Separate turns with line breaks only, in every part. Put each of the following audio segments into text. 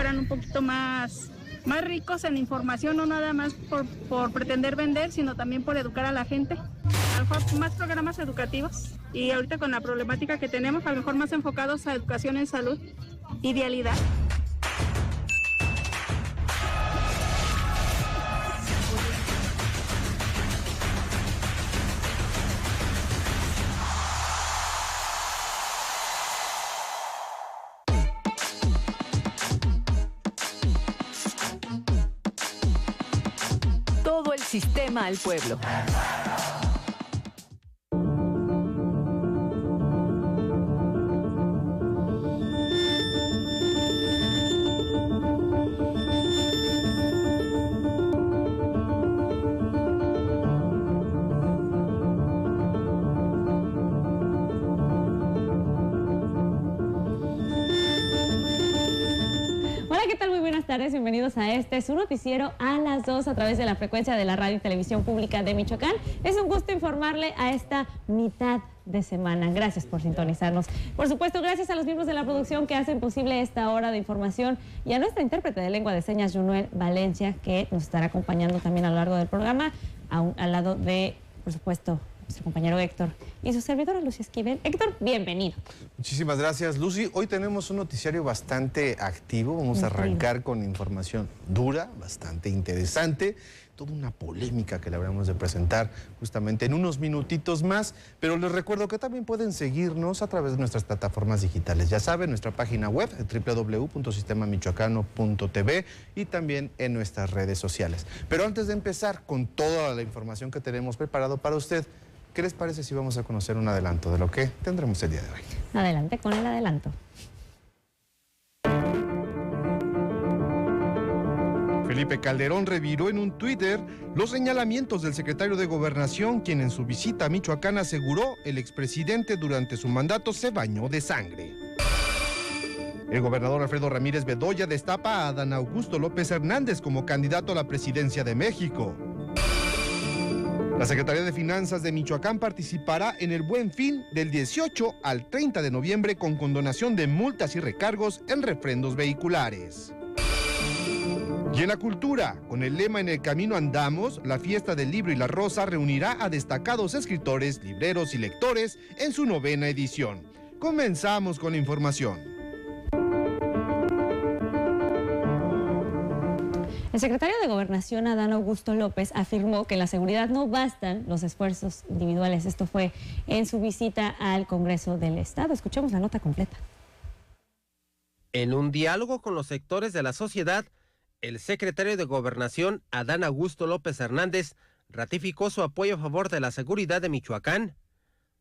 fueran un poquito más ricos en información, no nada más por pretender vender, sino también por educar a la gente. A lo mejor más programas educativos y ahorita con la problemática que tenemos, a lo mejor más enfocados a educación en salud y vialidad.
Todo el sistema al pueblo.
Bienvenidos a su noticiero a las 2 a través de la frecuencia de la radio y televisión pública de Michoacán. Es un gusto informarle a esta mitad de semana. Gracias por sintonizarnos. Por supuesto, gracias a los miembros de la producción que hacen posible esta hora de información y a nuestra intérprete de lengua de señas, Junuel Valencia, que nos estará acompañando también a lo largo del programa, al lado de, por supuesto, nuestro compañero Héctor y su servidora Lucy Esquivel. Héctor, bienvenido.
Muchísimas gracias, Lucy. Hoy tenemos un noticiario bastante activo. Vamos a arrancar con información dura, bastante interesante, toda una polémica que le habremos de presentar justamente en unos minutitos más, pero les recuerdo que también pueden seguirnos a través de nuestras plataformas digitales. Ya saben, nuestra página web www.sistemamichoacano.tv y también en nuestras redes sociales. Pero antes de empezar con toda la información que tenemos preparado para usted, ¿qué les parece si vamos a conocer un adelanto de lo que tendremos el día de hoy?
Adelante con el adelanto.
Felipe Calderón reviró en un Twitter los señalamientos del secretario de Gobernación, quien en su visita a Michoacán aseguró el expresidente durante su mandato se bañó de sangre. El gobernador Alfredo Ramírez Bedoya destapa a Adán Augusto López Hernández como candidato a la presidencia de México. La Secretaría de Finanzas de Michoacán participará en el Buen Fin del 18 al 30 de noviembre con condonación de multas y recargos en refrendos vehiculares. Y en la cultura, con el lema En el camino andamos, la Fiesta del Libro y la Rosa reunirá a destacados escritores, libreros y lectores en su 9ª edición. Comenzamos con la información.
El secretario de Gobernación, Adán Augusto López, afirmó que en la seguridad no bastan los esfuerzos individuales. Esto fue en su visita al Congreso del Estado. Escuchemos la nota completa.
En un diálogo con los sectores de la sociedad, el secretario de Gobernación, Adán Augusto López Hernández, ratificó su apoyo a favor de la seguridad de Michoacán.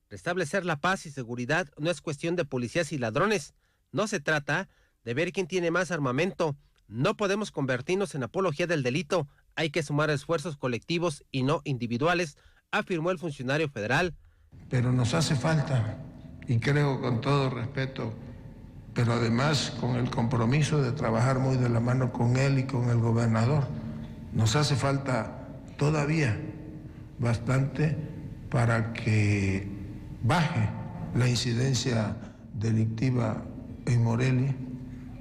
Restablecer la paz y seguridad no es cuestión de policías y ladrones. No se trata de ver quién tiene más armamento. No podemos convertirnos en apología del delito. Hay que sumar esfuerzos colectivos y no individuales, afirmó el funcionario federal.
Pero nos hace falta, y creo con todo respeto, pero además con el compromiso de trabajar muy de la mano con él y con el gobernador, nos hace falta todavía bastante para que baje la incidencia delictiva en Morelia.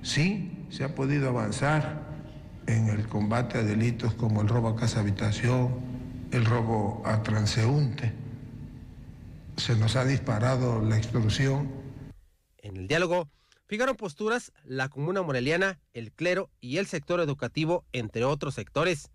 Sí, se ha podido avanzar en el combate a delitos como el robo a casa habitación, el robo a transeúnte. Se nos ha disparado la extorsión.
En el diálogo fijaron posturas la comuna moreliana, el clero y el sector educativo, entre otros sectores.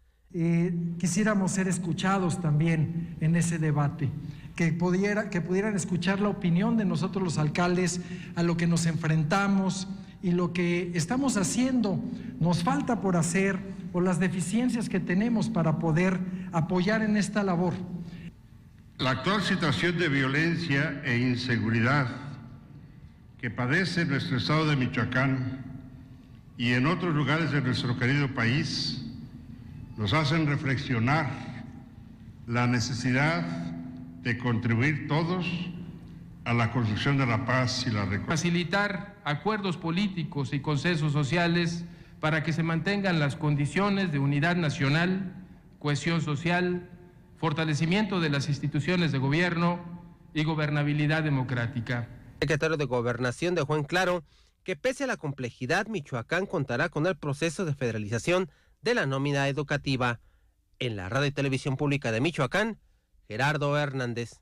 Quisiéramos ser escuchados también en ese debate, que pudieran escuchar la opinión de nosotros los alcaldes a lo que nos enfrentamos y lo que estamos haciendo, nos falta por hacer o las deficiencias que tenemos para poder apoyar en esta labor.
La actual situación de violencia e inseguridad que padece nuestro estado de Michoacán y en otros lugares de nuestro querido país nos hacen reflexionar la necesidad de contribuir todos a la construcción de la paz y la reconciliación.
Facilitar acuerdos políticos y consensos sociales para que se mantengan las condiciones de unidad nacional, cohesión social, fortalecimiento de las instituciones de gobierno y gobernabilidad democrática.
El secretario de Gobernación dejó en claro que pese a la complejidad, Michoacán contará con el proceso de federalización de la nómina educativa. En la Radio y Televisión Pública de Michoacán, Gerardo Hernández.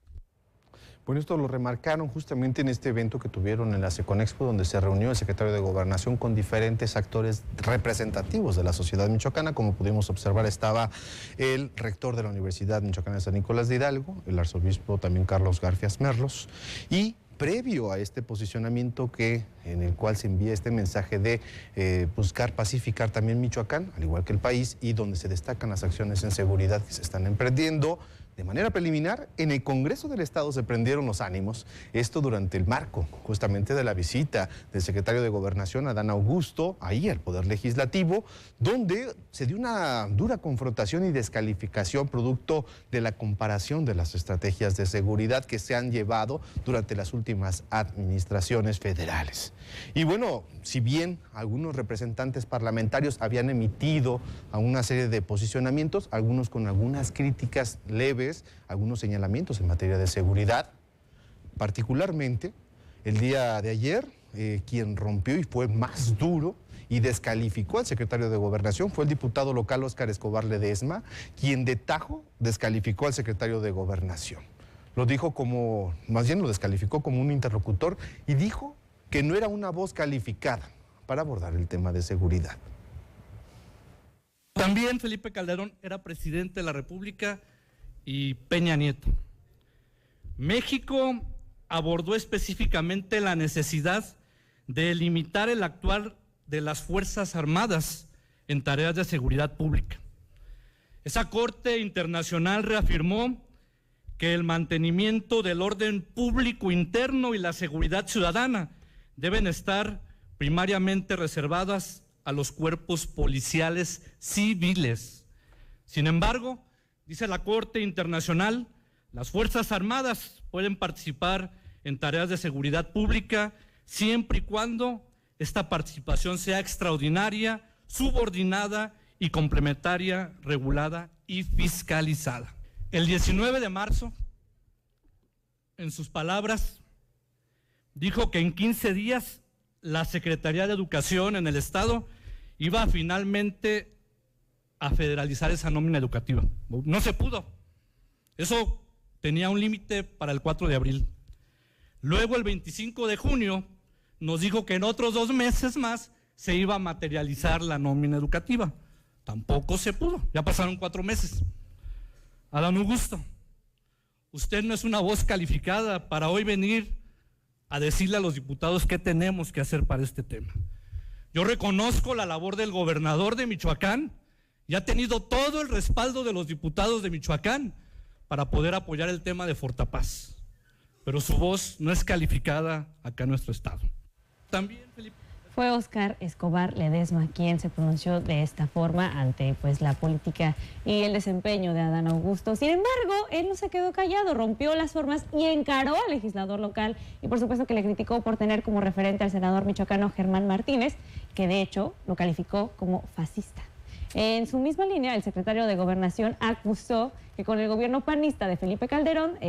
Bueno, esto lo remarcaron justamente en este evento que tuvieron en la Seconexpo, donde se reunió el secretario de Gobernación con diferentes actores representativos de la sociedad michoacana. Como pudimos observar, estaba el rector de la Universidad Michoacana de San Nicolás de Hidalgo, el arzobispo también Carlos Garfias Merlos, y previo a este posicionamiento en el cual se envía este mensaje de buscar pacificar también Michoacán, al igual que el país, y donde se destacan las acciones en seguridad que se están emprendiendo. De manera preliminar, en el Congreso del Estado se prendieron los ánimos, esto durante el marco justamente de la visita del secretario de Gobernación, Adán Augusto, ahí al Poder Legislativo, donde se dio una dura confrontación y descalificación producto de la comparación de las estrategias de seguridad que se han llevado durante las últimas administraciones federales. Y bueno, si bien algunos representantes parlamentarios habían emitido a una serie de posicionamientos, algunos con algunas críticas leves, algunos señalamientos en materia de seguridad, particularmente el día de ayer, quien rompió y fue más duro y descalificó al secretario de Gobernación fue el diputado local Óscar Escobar Ledesma, quien de tajo descalificó al secretario de Gobernación. Lo dijo como, más bien lo descalificó como un interlocutor y dijo que no era una voz calificada para abordar el tema de seguridad.
También Felipe Calderón era presidente de la República y Peña Nieto. México abordó específicamente la necesidad de limitar el actuar de las Fuerzas Armadas en tareas de seguridad pública. Esa Corte Internacional reafirmó que el mantenimiento del orden público interno y la seguridad ciudadana deben estar primariamente reservadas a los cuerpos policiales civiles. Sin embargo, dice la Corte Internacional, las Fuerzas Armadas pueden participar en tareas de seguridad pública siempre y cuando esta participación sea extraordinaria, subordinada y complementaria, regulada y fiscalizada. El 19 de marzo, en sus palabras, dijo que en 15 días la Secretaría de Educación en el Estado iba finalmente a federalizar esa nómina educativa. No se pudo. Eso tenía un límite para el 4 de abril. Luego, el 25 de junio, nos dijo que en otros 2 meses más se iba a materializar la nómina educativa. Tampoco se pudo. Ya pasaron 4 meses. Adán Augusto, usted no es una voz calificada para hoy venir a decirle a los diputados qué tenemos que hacer para este tema. Yo reconozco la labor del gobernador de Michoacán y ha tenido todo el respaldo de los diputados de Michoacán para poder apoyar el tema de Fortapaz. Pero su voz no es calificada acá en nuestro estado. También, Felipe.
Fue Óscar Escobar Ledesma quien se pronunció de esta forma ante la política y el desempeño de Adán Augusto. Sin embargo, él no se quedó callado, rompió las formas y encaró al legislador local y por supuesto que le criticó por tener como referente al senador michoacano Germán Martínez, que de hecho lo calificó como fascista. En su misma línea, el secretario de Gobernación acusó que con el gobierno panista de Felipe Calderón,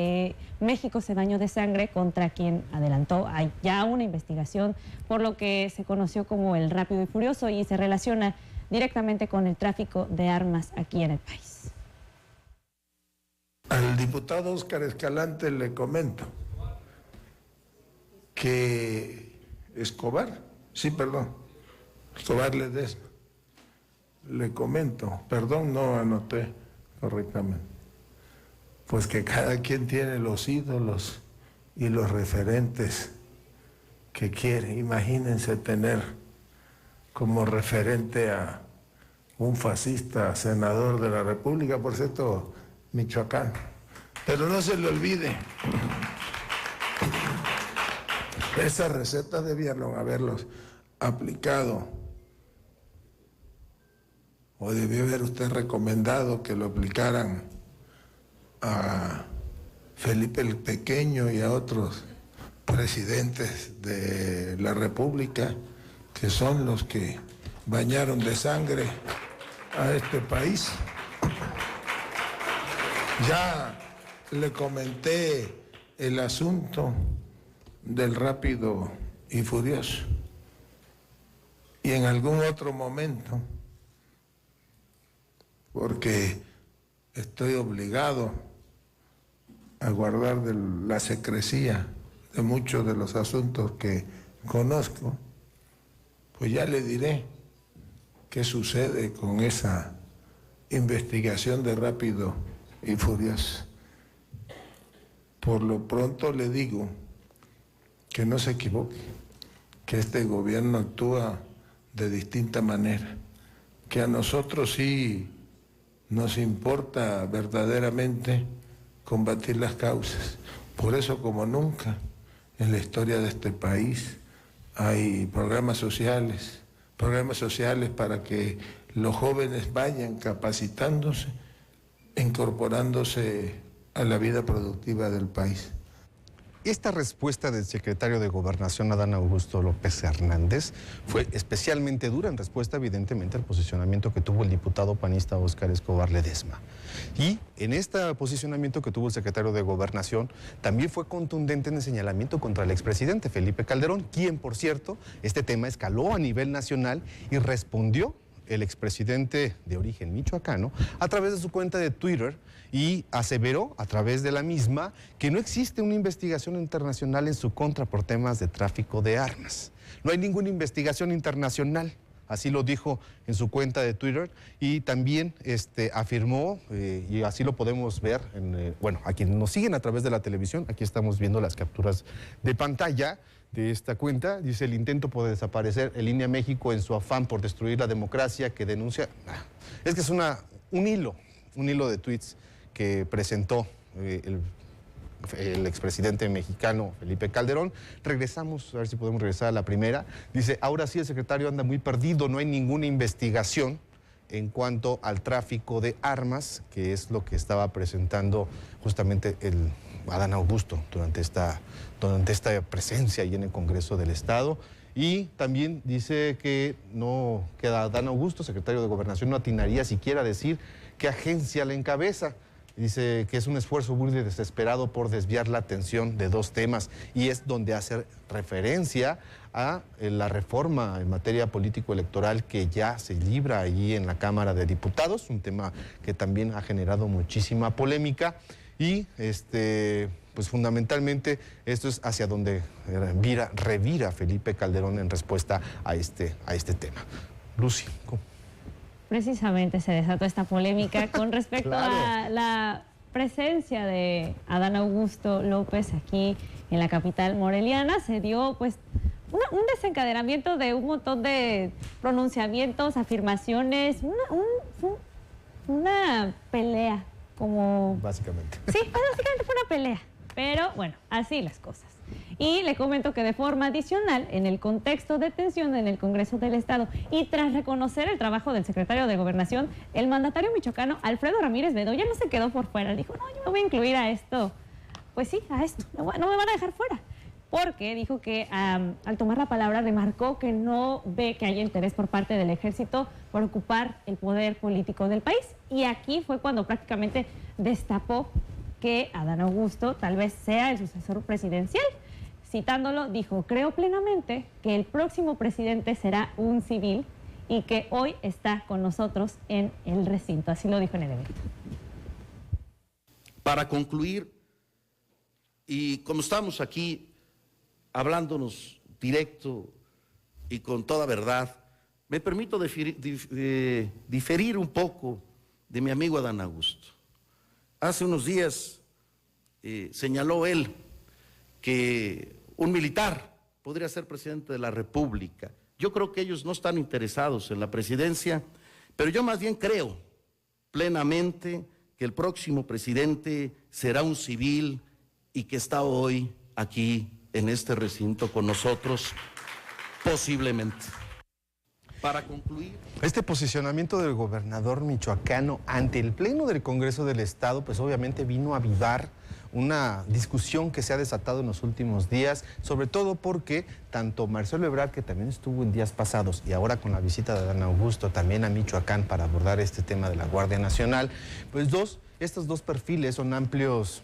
México se bañó de sangre, contra quien adelantó hay ya una investigación por lo que se conoció como el Rápido y Furioso y se relaciona directamente con el tráfico de armas aquí en el país.
Al diputado Óscar Escalante le comento que Escobar Ledesma, le comento, perdón, no anoté correctamente, pues que cada quien tiene los ídolos y los referentes que quiere. Imagínense tener como referente a un fascista senador de la República, por cierto, Michoacán. Pero no se le olvide, esas recetas debieron haberlos aplicado. O debió haber usted recomendado que lo aplicaran a Felipe el Pequeño y a otros presidentes de la República, que son los que bañaron de sangre a este país. Ya le comenté el asunto del Rápido y Furioso. y en algún otro momento, porque estoy obligado a guardar la secrecía de muchos de los asuntos que conozco, pues ya le diré qué sucede con esa investigación de Rápido y Furioso. Por lo pronto le digo que no se equivoque, que este gobierno actúa de distinta manera, que a nosotros sí nos importa verdaderamente combatir las causas. Por eso, como nunca en la historia de este país, hay programas sociales para que los jóvenes vayan capacitándose, incorporándose a la vida productiva del país.
Esta respuesta del secretario de Gobernación, Adán Augusto López Hernández, fue especialmente dura en respuesta, evidentemente, al posicionamiento que tuvo el diputado panista Óscar Escobar Ledesma. Y en este posicionamiento que tuvo el secretario de Gobernación, también fue contundente en el señalamiento contra el expresidente Felipe Calderón, quien, por cierto, este tema escaló a nivel nacional y respondió el expresidente de origen michoacano a través de su cuenta de Twitter y aseveró a través de la misma que no existe una investigación internacional en su contra por temas de tráfico de armas. No hay ninguna investigación internacional, así lo dijo en su cuenta de Twitter, y también afirmó, y así lo podemos ver, bueno, a quienes nos siguen a través de la televisión, aquí estamos viendo las capturas de pantalla de esta cuenta, dice: el intento por desaparecer el INE a México en su afán por destruir la democracia que denuncia. Es que es un hilo de tweets que presentó el expresidente mexicano Felipe Calderón. Regresamos, a ver si podemos regresar a la primera. Dice: ahora sí el secretario anda muy perdido, no hay ninguna investigación en cuanto al tráfico de armas, que es lo que estaba presentando justamente el Adán Augusto durante esta presencia ahí en el Congreso del Estado. Y también dice que Adán Augusto, secretario de Gobernación, no atinaría siquiera a decir qué agencia la encabeza. Dice que es un esfuerzo muy desesperado por desviar la atención de dos temas, y es donde hace referencia a la reforma en materia político-electoral que ya se libra allí en la Cámara de Diputados, un tema que también ha generado muchísima polémica, y pues fundamentalmente esto es hacia donde revira Felipe Calderón en respuesta a este tema. Lucy, ¿cómo?
Precisamente se desató esta polémica con respecto a la presencia de Adán Augusto López aquí en la capital moreliana. Se dio pues un desencadenamiento de un montón de pronunciamientos, afirmaciones, una pelea como...
Básicamente.
Sí, básicamente fue una pelea, pero bueno, así las cosas. Y le comento que de forma adicional, en el contexto de tensión en el Congreso del Estado y tras reconocer el trabajo del secretario de Gobernación, el mandatario michoacano Alfredo Ramírez Bedoya no se quedó por fuera. Dijo: no, yo me voy a incluir a esto. Pues sí, a esto. No me van a dejar fuera. Porque dijo que al tomar la palabra remarcó que no ve que haya interés por parte del ejército por ocupar el poder político del país. Y aquí fue cuando prácticamente destapó que Adán Augusto tal vez sea el sucesor presidencial. Citándolo, dijo: creo plenamente que el próximo presidente será un civil y que hoy está con nosotros en el recinto. Así lo dijo en el evento.
Para concluir, y como estamos aquí hablándonos directo y con toda verdad, me permito diferir un poco de mi amigo Adán Augusto. Hace unos días señaló él que un militar podría ser presidente de la República. Yo creo que ellos no están interesados en la presidencia, pero yo más bien creo plenamente que el próximo presidente será un civil y que está hoy aquí en este recinto con nosotros, posiblemente. Para concluir...
Este posicionamiento del gobernador michoacano ante el Pleno del Congreso del Estado, pues obviamente vino a avivar una discusión que se ha desatado en los últimos días, sobre todo porque tanto Marcelo Ebrard, que también estuvo en días pasados, y ahora con la visita de Adán Augusto también a Michoacán para abordar este tema de la Guardia Nacional, pues estos dos perfiles son amplios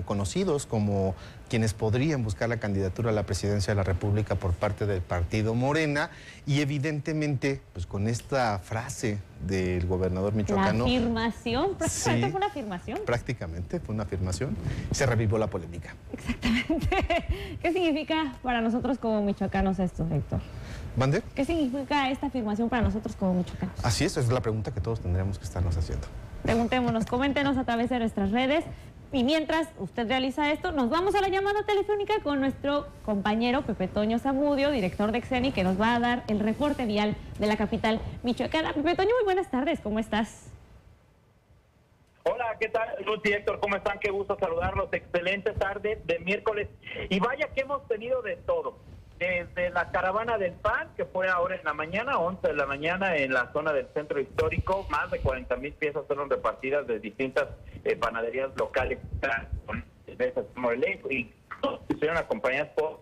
conocidos como quienes podrían buscar la candidatura a la presidencia de la República por parte del partido Morena, y evidentemente, pues con esta frase del gobernador michoacano...
La afirmación, prácticamente
Sí,
fue una afirmación.
Prácticamente fue una afirmación, se revivó la polémica.
Exactamente. ¿Qué significa para nosotros como michoacanos esto, Héctor?
¿Mande?
¿Qué significa esta afirmación para nosotros como michoacanos?
Así es, esa es la pregunta que todos tendríamos que estarnos haciendo.
Preguntémonos, coméntenos a través de nuestras redes. Y mientras usted realiza esto, nos vamos a la llamada telefónica con nuestro compañero Pepe Toño Zamudio, director de Xeni, que nos va a dar el reporte vial de la capital michoacana. Pepe Toño, muy buenas tardes, ¿cómo estás?
Hola, ¿qué tal, Luz y Héctor? ¿Cómo están? Qué gusto saludarlos. Excelente tarde de miércoles. Y vaya que hemos tenido de todo. Desde la caravana del PAN, que fue ahora en la mañana, 11 de la mañana, en la zona del centro histórico, más de 40,000 piezas fueron repartidas de distintas panaderías locales y estuvieron acompañadas por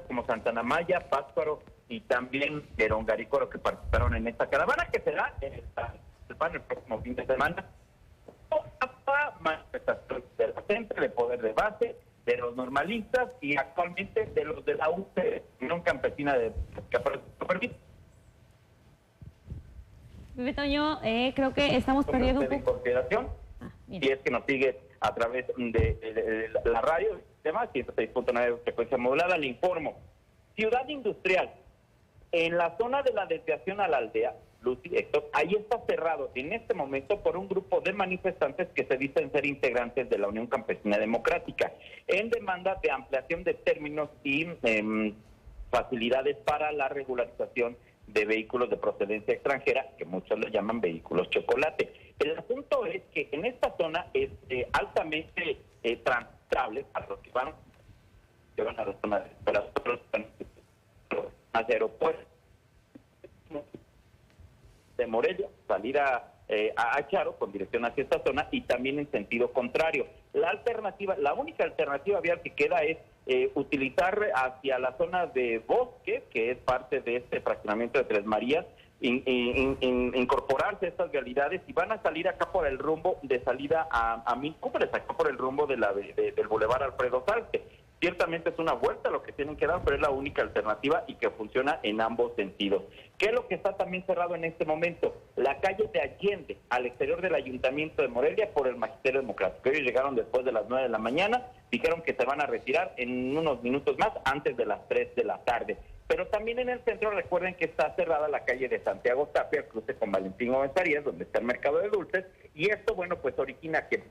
como Santana Maya, Pátzcuaro y también Herón Garicoro, que participaron en esta caravana, que será en el PAN el próximo fin de semana. Manifestación de la gente, de poder de base, de los normalistas y actualmente de los de la Unión Campesina de Permit.
Pepe Toño, creo que estamos perdiendo un poco.
Consideración, si es que nos sigue a través de la radio, demás, 106.9 frecuencia modulada, le informo. Ciudad Industrial, en la zona de la desviación a la aldea, Lucy, Héctor, ahí está cerrado en este momento por un grupo de manifestantes que se dicen ser integrantes de la Unión Campesina Democrática, en demanda de ampliación de términos y facilidades para la regularización de vehículos de procedencia extranjera, que muchos le llaman vehículos chocolate. El asunto es que en esta zona es altamente transitable a los que van a la zona de los otros aeropuertos de Morelia, salir a Charo con dirección hacia esta zona y también en sentido contrario. La única alternativa vial que queda es utilizar hacia la zona de Bosque, que es parte de este fraccionamiento de Tres Marías, incorporarse a estas vialidades y van a salir acá por el rumbo de salida a Mil Cumbres, acá por el rumbo del Boulevard Alfredo Salce. Ciertamente es una vuelta lo que tienen que dar, pero es la única alternativa y que funciona en ambos sentidos. ¿Qué es lo que está también cerrado en este momento? La calle de Allende, al exterior del Ayuntamiento de Morelia, por el Magisterio Democrático. Ellos llegaron después de las 9 de la mañana, dijeron que se van a retirar en unos minutos más, antes de las 3 de la tarde. Pero también en el centro, recuerden que está cerrada la calle de Santiago Tapia, cruce con Valentín Gómez Farías, donde está el mercado de dulces, y esto, bueno, pues origina que...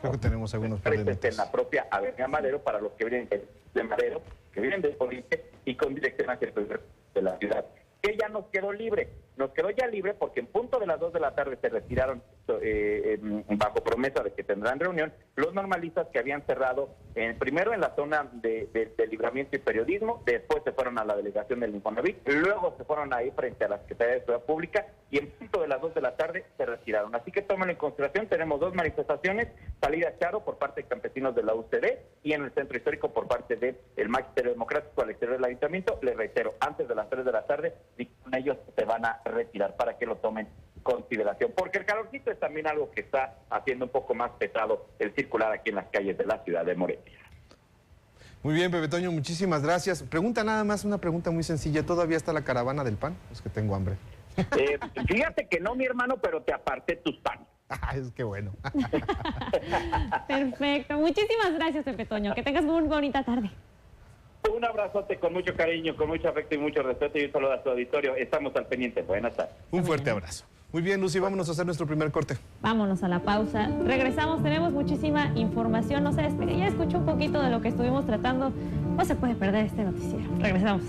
Creo que tenemos algunos problemas
en la propia Avenida Madero para los que vienen de Madero, que vienen de Oriente y con dirección hacia el centro de la ciudad. Que ya nos quedó libre, nos quedó ya libre porque en punto de las 2 de la tarde se retiraron bajo promesa de que tendrán reunión los normalistas que habían cerrado primero en la zona de Libramiento y Periodismo, después se fueron a la delegación del Infonavit, luego se fueron ahí frente a la Secretaría de Seguridad Pública y en punto de las 2 de la tarde se retiraron. Así que tómenlo en consideración, tenemos 2 manifestaciones, salida a Charo por parte de campesinos de la UCD y en el centro histórico por parte del Magisterio Democrático al exterior del Ayuntamiento. Les reitero, antes de las 3 de la tarde, ellos se van a retirar para que lo tomen en consideración, porque el calorcito es también algo que está haciendo un poco más pesado el circular aquí en las calles de la ciudad de Morelia.
Muy bien, Pepe Toño, muchísimas gracias. Pregunta nada más, una pregunta muy sencilla. ¿Todavía está la caravana del PAN? Es que tengo hambre.
Fíjate que no, mi hermano, pero te aparté tus panes.
Es que bueno.
Perfecto. Muchísimas gracias, Pepe Toño. Que tengas muy bonita tarde.
Un abrazote con mucho cariño, con mucho afecto y mucho respeto y un saludo a su auditorio. Estamos al pendiente. Buenas tardes.
Un fuerte abrazo. Muy bien, Lucy, vámonos a hacer nuestro primer corte.
Vámonos a la pausa. Regresamos, tenemos muchísima información. No se despegue, ya escuchó un poquito de lo que estuvimos tratando. No se puede perder este noticiero. Regresamos.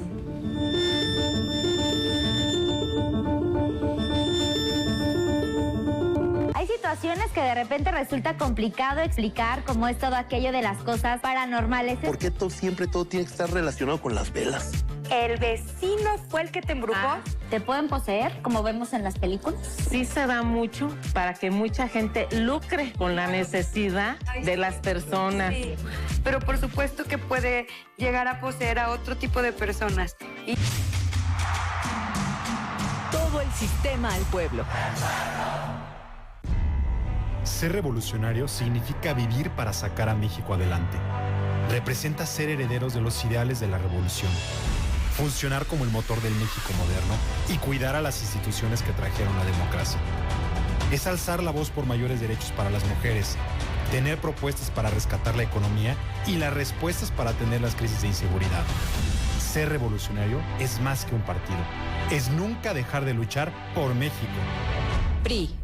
Hay situaciones que de repente resulta complicado explicar, como es todo aquello de las cosas paranormales.
¿Por qué siempre todo tiene que estar relacionado con las velas?
¿El vecino fue el que te embrujó?
¿Te pueden poseer, como vemos en las películas?
Sí se da mucho para que mucha gente lucre con la necesidad de las personas.
Sí, pero por supuesto que puede llegar a poseer a otro tipo de personas.
Todo el sistema al pueblo.
Ser revolucionario significa vivir para sacar a México adelante. Representa ser herederos de los ideales de la revolución, funcionar como el motor del México moderno y cuidar a las instituciones que trajeron la democracia. Es alzar la voz por mayores derechos para las mujeres, tener propuestas para rescatar la economía y las respuestas para atender las crisis de inseguridad. Ser revolucionario es más que un partido, es nunca dejar de luchar por México.
PRI.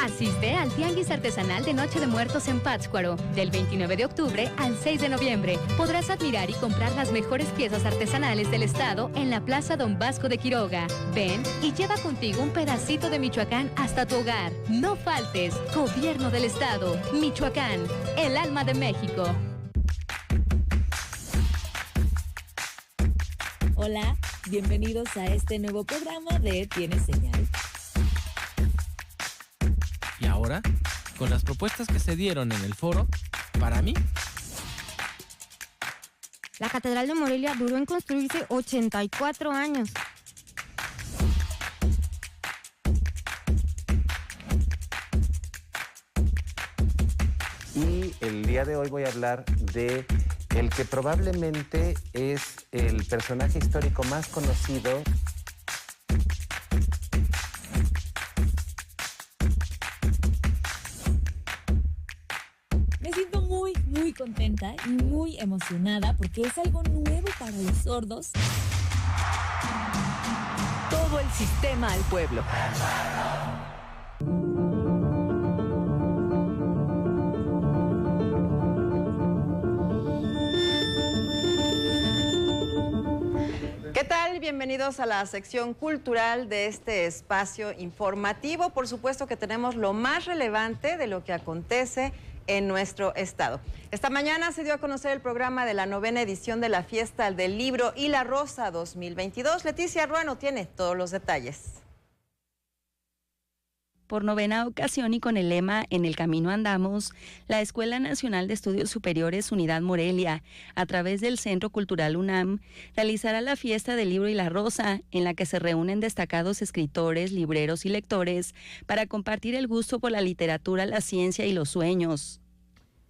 Asiste al Tianguis Artesanal de Noche de Muertos en Pátzcuaro. Del 29 de octubre al 6 de noviembre podrás admirar y comprar las mejores piezas artesanales del estado en la Plaza Don Vasco de Quiroga. Ven y lleva contigo un pedacito de Michoacán hasta tu hogar. No faltes. Gobierno del Estado. Michoacán, el alma de México.
Hola, bienvenidos a este nuevo programa de Tiene Señal.
Y ahora, con las propuestas que se dieron en el foro, para mí,
la Catedral de Morelia duró en construirse 84 años.
Y el día de hoy voy a hablar de el que probablemente es el personaje histórico más conocido.
Me siento muy contenta y muy emocionada porque es algo nuevo para los sordos.
Todo el sistema al pueblo.
¿Qué tal? Bienvenidos a la sección cultural de este espacio informativo. Por supuesto que tenemos lo más relevante de lo que acontece en nuestro estado. Esta mañana se dio a conocer el programa de la 9ª edición de la Fiesta del Libro y la Rosa 2022. Leticia Ruano tiene todos los detalles.
Por 9ª ocasión y con el lema En el camino andamos, la Escuela Nacional de Estudios Superiores Unidad Morelia, a través del Centro Cultural UNAM, realizará la Fiesta del Libro y la Rosa, en la que se reúnen destacados escritores, libreros y lectores para compartir el gusto por la literatura, la ciencia y los sueños.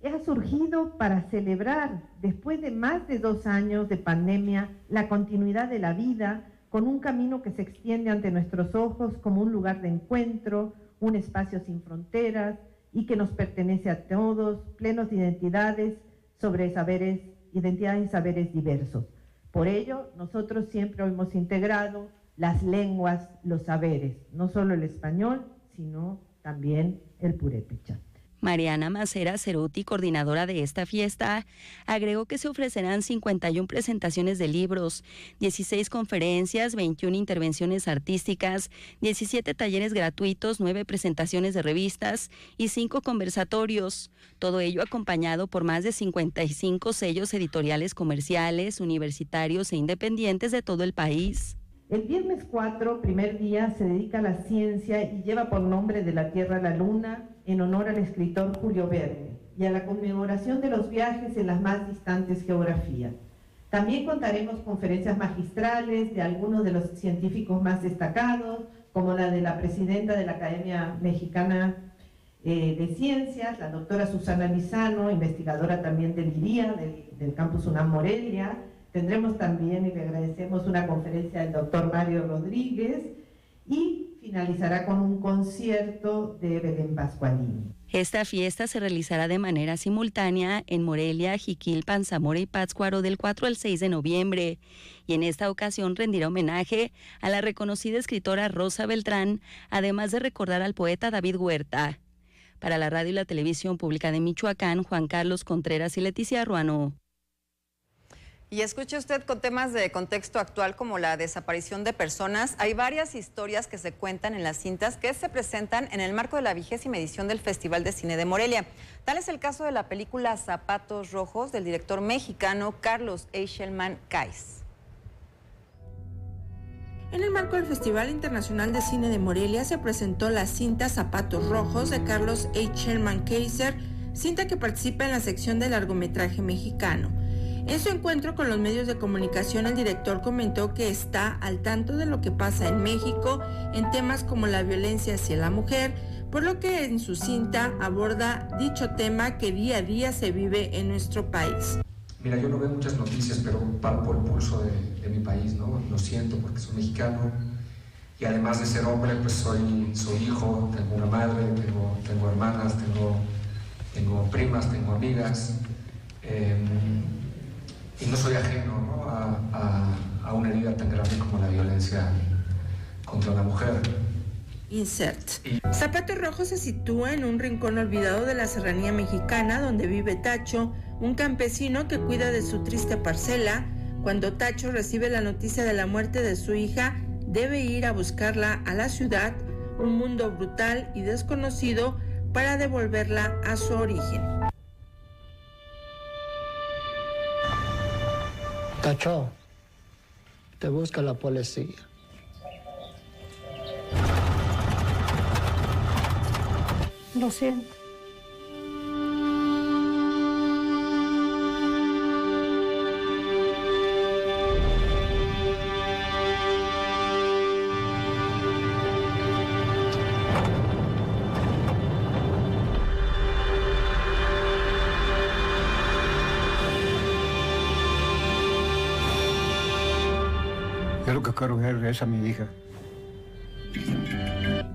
Ha surgido para celebrar, después de más de 2 años de pandemia, la continuidad de la vida, con un camino que se extiende ante nuestros ojos como un lugar de encuentro, un espacio sin fronteras y que nos pertenece a todos, plenos de identidades y saberes diversos. Por ello, nosotros siempre hemos integrado las lenguas, los saberes, no solo el español, sino también el purépecha.
Mariana Macera Ceruti, coordinadora de esta fiesta, agregó que se ofrecerán 51 presentaciones de libros, 16 conferencias, 21 intervenciones artísticas, 17 talleres gratuitos, 9 presentaciones de revistas y 5 conversatorios. Todo ello acompañado por más de 55 sellos editoriales comerciales, universitarios e independientes de todo el país.
El viernes 4, primer día, se dedica a la ciencia y lleva por nombre De la Tierra a la Luna, en honor al escritor Julio Verne, y a la conmemoración de los viajes en las más distantes geografías. También contaremos conferencias magistrales de algunos de los científicos más destacados, como la de la presidenta de la Academia Mexicana de Ciencias, la doctora Susana Lizano, investigadora también del IRIA, del campus UNAM Morelia. Tendremos también, y le agradecemos, una conferencia del doctor Mario Rodríguez, y finalizará con un concierto de Belén Pascualini.
Esta fiesta se realizará de manera simultánea en Morelia, Jiquilpan, Zamora y Pátzcuaro del 4 al 6 de noviembre. Y en esta ocasión rendirá homenaje a la reconocida escritora Rosa Beltrán, además de recordar al poeta David Huerta. Para la radio y la televisión pública de Michoacán, Juan Carlos Contreras y Leticia Ruano.
Y escuche usted, con temas de contexto actual como la desaparición de personas, hay varias historias que se cuentan en las cintas que se presentan en el marco de la 20ª edición del Festival de Cine de Morelia. Tal es el caso de la película Zapatos Rojos del director mexicano Carlos Eichelman Caiz.
En el marco del Festival Internacional de Cine de Morelia se presentó la cinta Zapatos Rojos de Carlos Eichelman Caiz, cinta que participa en la sección de largometraje mexicano. En su encuentro con los medios de comunicación, el director comentó que está al tanto de lo que pasa en México en temas como la violencia hacia la mujer, por lo que en su cinta aborda dicho tema que día a día se vive en nuestro país.
Mira, yo no veo muchas noticias, pero palpo el pulso de mi país, ¿no? Lo siento porque soy mexicano y además de ser hombre, pues soy hijo, tengo una madre, tengo hermanas, tengo primas, tengo amigas y no soy ajeno, ¿no? a una herida tan grande como la violencia contra la mujer.
Insert. Zapatos Rojos se sitúa en un rincón olvidado de la serranía mexicana donde vive Tacho, un campesino que cuida de su triste parcela. Cuando Tacho recibe la noticia de la muerte de su hija, debe ir a buscarla a la ciudad, un mundo brutal y desconocido, para devolverla a su origen.
Tacho, te busca la policía.
Lo siento.
Yo lo que quiero ver es a mi hija.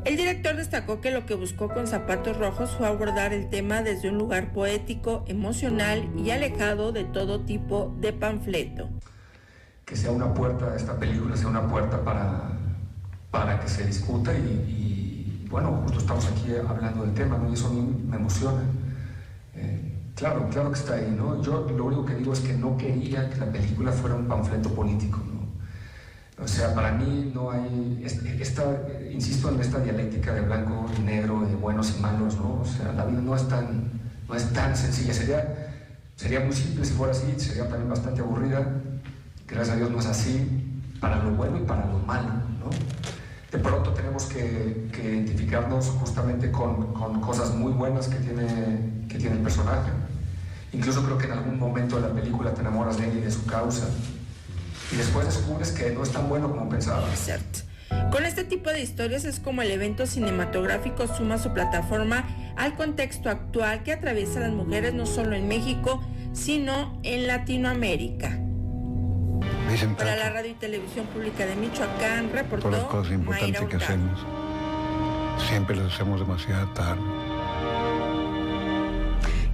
El director destacó que lo que buscó con Zapatos Rojos fue abordar el tema desde un lugar poético, emocional y alejado de todo tipo de panfleto.
Que sea una puerta, esta película sea una puerta para que se discuta y bueno, justo estamos aquí hablando del tema, ¿no? Y eso a mí me emociona. Claro que está ahí, ¿no? Yo lo único que digo es que no quería que la película fuera un panfleto político, ¿no? O sea, para mí no hay, insisto en esta dialéctica de blanco y negro, de buenos y malos, ¿no? O sea, la vida no es tan sencilla. Sería muy simple si fuera así, sería también bastante aburrida. Gracias a Dios no es así, para lo bueno y para lo malo, ¿no? De pronto tenemos que identificarnos justamente con cosas muy buenas que tiene el personaje. Incluso creo que en algún momento de la película te enamoras de él y de su causa. Y después descubres que no es tan bueno como pensabas.
Cierto. Con este tipo de historias es como el evento cinematográfico suma su plataforma al contexto actual que atraviesa a las mujeres no solo en México, sino en Latinoamérica. Para la Radio y Televisión Pública de Michoacán, reportó
por las cosas importantes que hacemos. Siempre las hacemos demasiado tarde.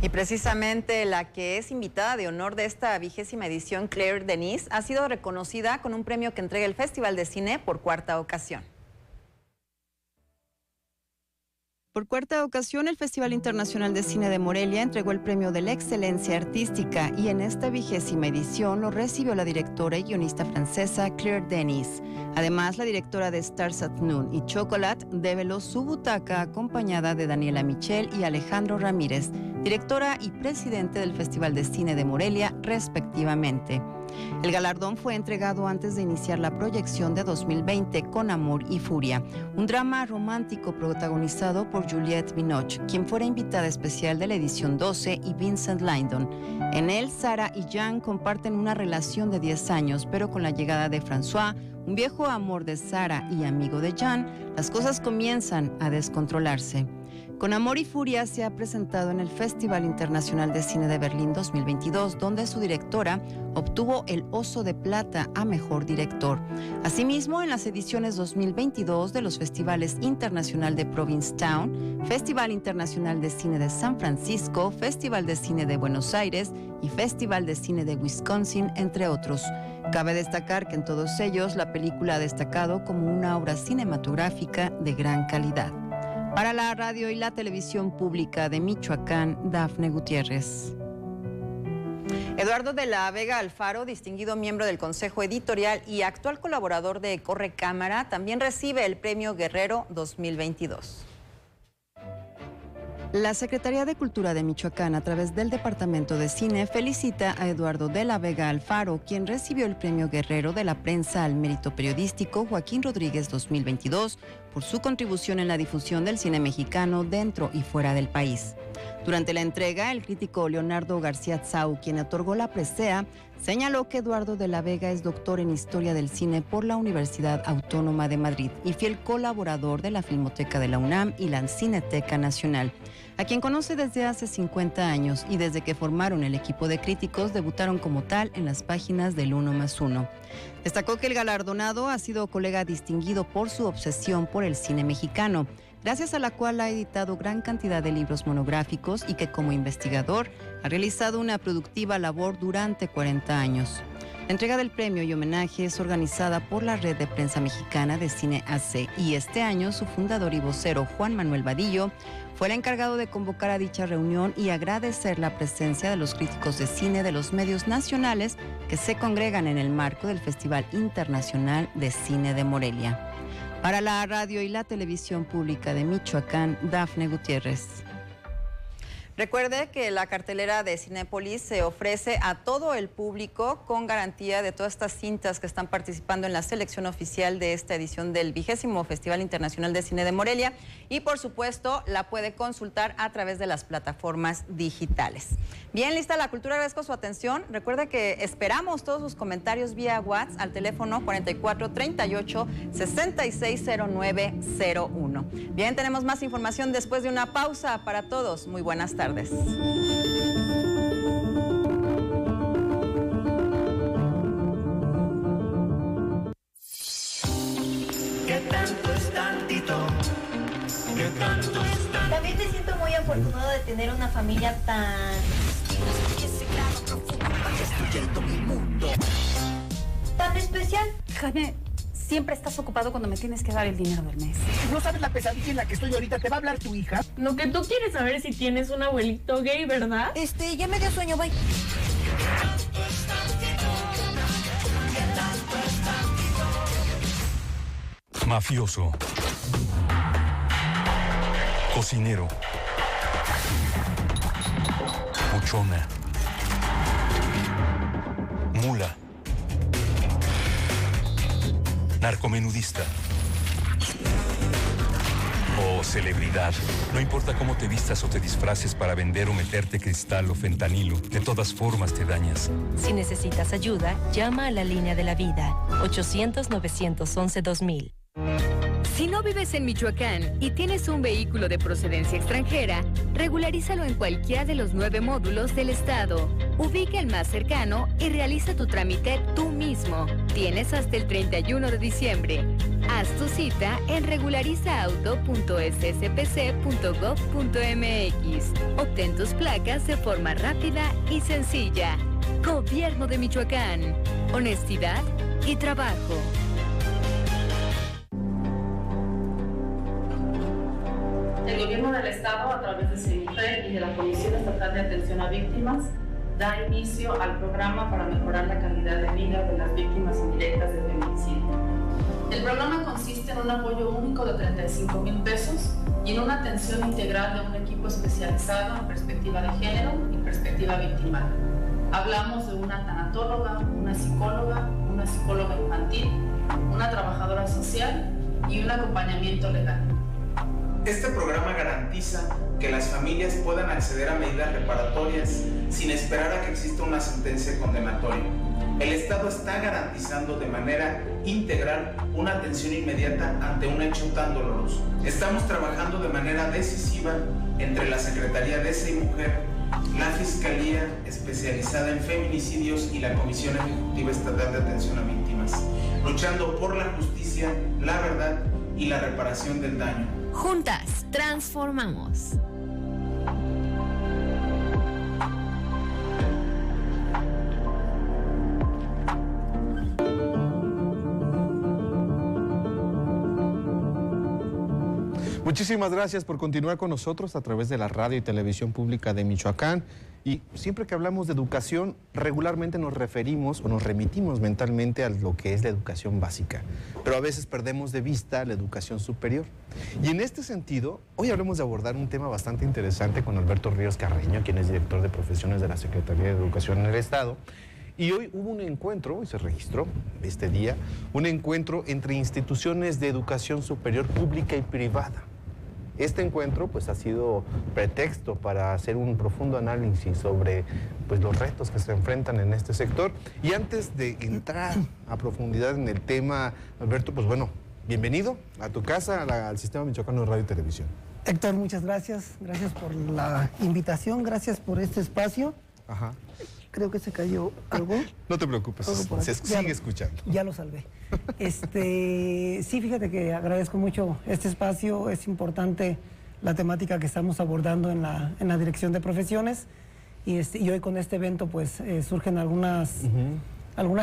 Y precisamente la que es invitada de honor de esta 20ª edición, Claire Denis, ha sido reconocida con un premio que entrega el Festival de Cine por 4ª ocasión.
Por 4ª ocasión, el Festival Internacional de Cine de Morelia entregó el premio de la excelencia artística y en esta 20ª edición lo recibió la directora y guionista francesa Claire Denis. Además, la directora de Stars at Noon y Chocolat develó su butaca acompañada de Daniela Michel y Alejandro Ramírez, directora y presidente del Festival de Cine de Morelia, respectivamente. El galardón fue entregado antes de iniciar la proyección de 2020 con Amor y Furia, un drama romántico protagonizado por Juliette Binoche, quien fuera invitada especial de la edición 12, y Vincent Lindon. En él, Sara y Jean comparten una relación de 10 años, pero con la llegada de François, un viejo amor de Sara y amigo de Jean, las cosas comienzan a descontrolarse. Con Amor y Furia se ha presentado en el Festival Internacional de Cine de Berlín 2022, donde su directora obtuvo el Oso de Plata a Mejor Director. Asimismo, en las ediciones 2022 de los Festivales Internacional de Provincetown, Festival Internacional de Cine de San Francisco, Festival de Cine de Buenos Aires y Festival de Cine de Wisconsin, entre otros. Cabe destacar que en todos ellos la película ha destacado como una obra cinematográfica de gran calidad. Para la radio y la televisión pública de Michoacán, Dafne Gutiérrez.
Eduardo de la Vega Alfaro, distinguido miembro del Consejo Editorial y actual colaborador de Corre Cámara, también recibe el Premio Guerrero 2022.
La Secretaría de Cultura de Michoacán, a través del Departamento de Cine, felicita a Eduardo de la Vega Alfaro, quien recibió el Premio Guerrero de la Prensa al Mérito Periodístico Joaquín Rodríguez 2022 por su contribución en la difusión del cine mexicano dentro y fuera del país. Durante la entrega, el crítico Leonardo García Tzau, quien otorgó la presea,
Señaló que Eduardo de la Vega es doctor en Historia del Cine por la Universidad Autónoma de Madrid y fiel colaborador de la Filmoteca de la UNAM y la Cineteca Nacional, a quien conoce desde hace 50 años y desde que formaron el equipo de críticos debutaron como tal en las páginas del 1+1. Destacó que el galardonado ha sido colega distinguido por su obsesión por el cine mexicano, gracias a la cual ha editado gran cantidad de libros monográficos y que como investigador ha realizado una productiva labor durante 40 años. La entrega del premio y homenaje es organizada por la Red de Prensa Mexicana de Cine AC y este año su fundador y vocero Juan Manuel Vadillo fue el encargado de convocar a dicha reunión y agradecer la presencia de los críticos de cine de los medios nacionales que se congregan en el marco del Festival Internacional de Cine de Morelia. Para la radio y la televisión pública de Michoacán, Dafne Gutiérrez.
Recuerde que la cartelera de Cinépolis se ofrece a todo el público con garantía de todas estas cintas que están participando en la selección oficial de esta edición del 20º Festival Internacional de Cine de Morelia y por supuesto la puede consultar a través de las plataformas digitales. Bien, lista la cultura, agradezco su atención. Recuerde que esperamos todos sus comentarios vía WhatsApp al teléfono 4438-660901. Bien, tenemos más información después de una pausa para todos. Muy buenas tardes.
¿Qué tanto es tantito? ¿Qué tanto es tantito?
También te siento muy afortunado de tener una familia tan... tan especial.
Jaime, siempre estás ocupado cuando me tienes que dar el dinero del mes.
¿No sabes la pesadilla en la que estoy ahorita? ¿Te va a hablar tu hija?
Lo que tú quieres saber es si tienes un abuelito gay, ¿verdad? Ya me dio sueño, bye.
Mafioso. Cocinero. Buchona. Mula. Narcomenudista. O celebridad. No importa cómo te vistas o te disfraces para vender o meterte cristal o fentanilo, de todas formas te dañas.
Si necesitas ayuda, llama a la línea de la vida. 800-911-2000.
Si no vives en Michoacán y tienes un vehículo de procedencia extranjera, regularízalo en cualquiera de los 9 módulos del estado. Ubica el más cercano y realiza tu trámite tú mismo. Tienes hasta el 31 de diciembre. Haz tu cita en regularizauto.sspc.gov.mx. Obtén tus placas de forma rápida y sencilla. Gobierno de Michoacán. Honestidad y trabajo.
El Gobierno del Estado, a través de CENIFE y de la Comisión Estatal de Atención a Víctimas, da inicio al programa para mejorar la calidad de vida de las víctimas indirectas de feminicidio. El programa consiste en un apoyo único de 35,000 pesos y en una atención integral de un equipo especializado en perspectiva de género y perspectiva victimal. Hablamos de una tanatóloga, una psicóloga infantil, una trabajadora social y un acompañamiento legal.
Este programa garantiza que las familias puedan acceder a medidas reparatorias sin esperar a que exista una sentencia condenatoria. El Estado está garantizando de manera integral una atención inmediata ante un hecho tan doloroso. Estamos trabajando de manera decisiva entre la Secretaría de Esa y Mujer, la Fiscalía especializada en feminicidios y la Comisión Ejecutiva Estatal de Atención a Víctimas, luchando por la justicia, la verdad y la reparación del daño.
Juntas, transformamos.
Muchísimas gracias por continuar con nosotros a través de la radio y televisión pública de Michoacán. Y siempre que hablamos de educación, regularmente nos referimos o nos remitimos mentalmente a lo que es la educación básica. Pero a veces perdemos de vista la educación superior. Y en este sentido, hoy hablamos de abordar un tema bastante interesante con Alberto Ríos Carreño, quien es director de profesiones de la Secretaría de Educación en el Estado. Y hoy hubo un encuentro, y se registró este día, un encuentro entre instituciones de educación superior pública y privada.
este encuentro pues ha sido pretexto para hacer un profundo análisis sobre pues los retos que se enfrentan en este sector. Y antes de entrar a profundidad en el tema, Alberto, pues bueno, bienvenido a tu casa, al Sistema Michoacano de Radio y Televisión.
Héctor, muchas gracias. Gracias por la invitación, gracias por este espacio.
Ajá.
Creo que se cayó algo.
No te preocupes, se sigue escuchando.
Ya lo salvé. Sí, fíjate que agradezco mucho este espacio. Es importante la temática que estamos abordando en la Dirección de Profesiones. Y hoy con este evento pues surgen algunas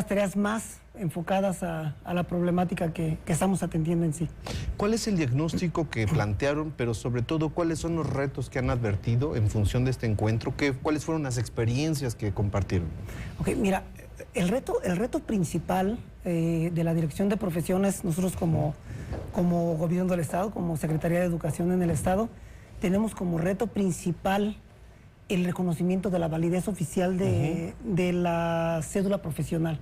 tareas más enfocadas a la problemática que estamos atendiendo en sí.
¿Cuál es el diagnóstico que plantearon, pero sobre todo cuáles son los retos que han advertido en función de este encuentro? ¿Cuáles fueron las experiencias que compartieron?
Ok, mira, el reto principal de la Dirección de Profesiones, nosotros como Gobierno del Estado, como Secretaría de Educación en el Estado, tenemos como reto principal el reconocimiento de la validez oficial de la cédula profesional.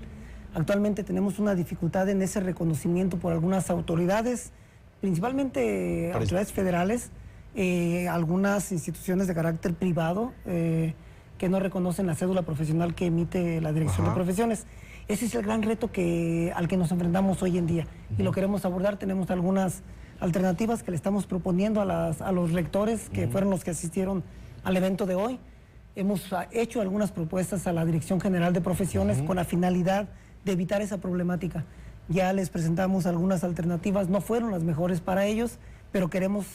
Actualmente tenemos una dificultad en ese reconocimiento por algunas autoridades, principalmente autoridades federales, algunas instituciones de carácter privado que no reconocen la cédula profesional que emite la Dirección de Profesiones. Ese es el gran reto al que nos enfrentamos hoy en día y lo queremos abordar. Tenemos algunas alternativas que le estamos proponiendo a los rectores que fueron los que asistieron al evento de hoy. Hemos hecho algunas propuestas a la Dirección General de Profesiones con la finalidad de evitar esa problemática. Ya les presentamos algunas alternativas, no fueron las mejores para ellos, pero queremos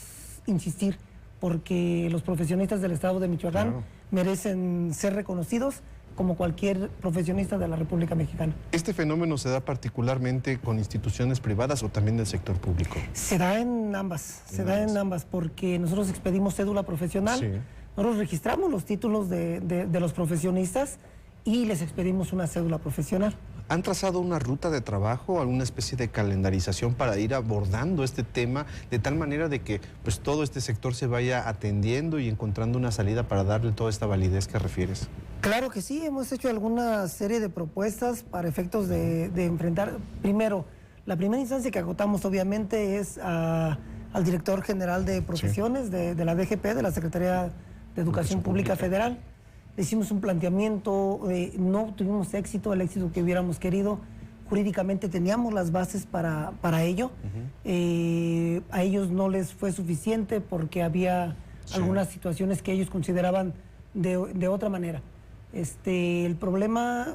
insistir porque los profesionistas del Estado de Michoacán merecen ser reconocidos como cualquier profesionista de la República Mexicana.
¿Este fenómeno se da particularmente con instituciones privadas o también del sector público?
Se da en ambas, en ambas, porque nosotros expedimos cédula profesional, nosotros registramos los títulos de los profesionistas y les expedimos una cédula profesional.
¿Han trazado una ruta de trabajo, alguna especie de calendarización para ir abordando este tema de tal manera de que pues, todo este sector se vaya atendiendo y encontrando una salida para darle toda esta validez que refieres?
Claro que sí, hemos hecho alguna serie de propuestas para efectos de enfrentar. Primero, la primera instancia que agotamos obviamente es al director general de profesiones de la DGP, de la Secretaría de Educación Pública Federal. Le hicimos un planteamiento, no tuvimos éxito, el éxito que hubiéramos querido. Jurídicamente teníamos las bases para ello. A ellos no les fue suficiente porque había algunas situaciones que ellos consideraban de otra manera. El problema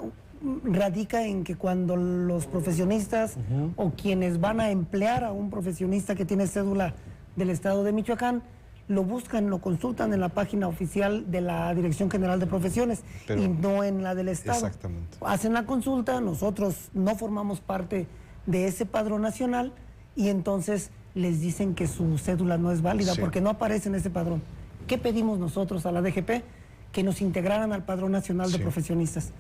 radica en que cuando los profesionistas o quienes van a emplear a un profesionista que tiene cédula del Estado de Michoacán, lo buscan, lo consultan en la página oficial de la Dirección General de Profesiones y no en la del Estado.
Exactamente.
Hacen la consulta, nosotros no formamos parte de ese padrón nacional y entonces les dicen que su cédula no es válida porque no aparece en ese padrón. ¿Qué pedimos nosotros a la DGP? Que nos integraran al padrón nacional de profesionistas.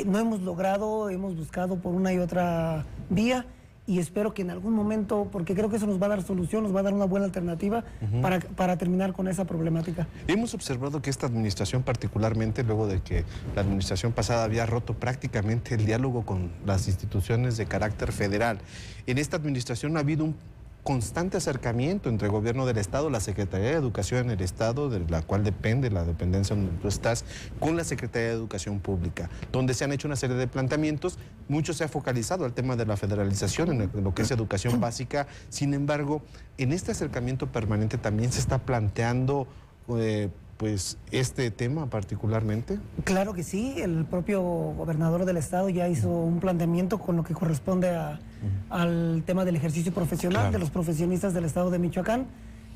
No hemos logrado, hemos buscado por una y otra vía y espero que en algún momento, porque creo que eso nos va a dar solución, nos va a dar una buena alternativa para terminar con esa problemática.
Hemos observado que esta administración, particularmente luego de que la administración pasada había roto prácticamente el diálogo con las instituciones de carácter federal, en esta administración ha habido un constante acercamiento entre el gobierno del Estado, la Secretaría de Educación en el Estado, de la cual depende la dependencia donde tú estás, con la Secretaría de Educación Pública, donde se han hecho una serie de planteamientos. Mucho se ha focalizado al tema de la federalización en lo que es educación básica. Sin embargo, en este acercamiento permanente también se está planteando pues este tema particularmente.
Claro que sí, el propio gobernador del Estado ya hizo un planteamiento con lo que corresponde al tema del ejercicio profesional de los profesionistas del Estado de Michoacán.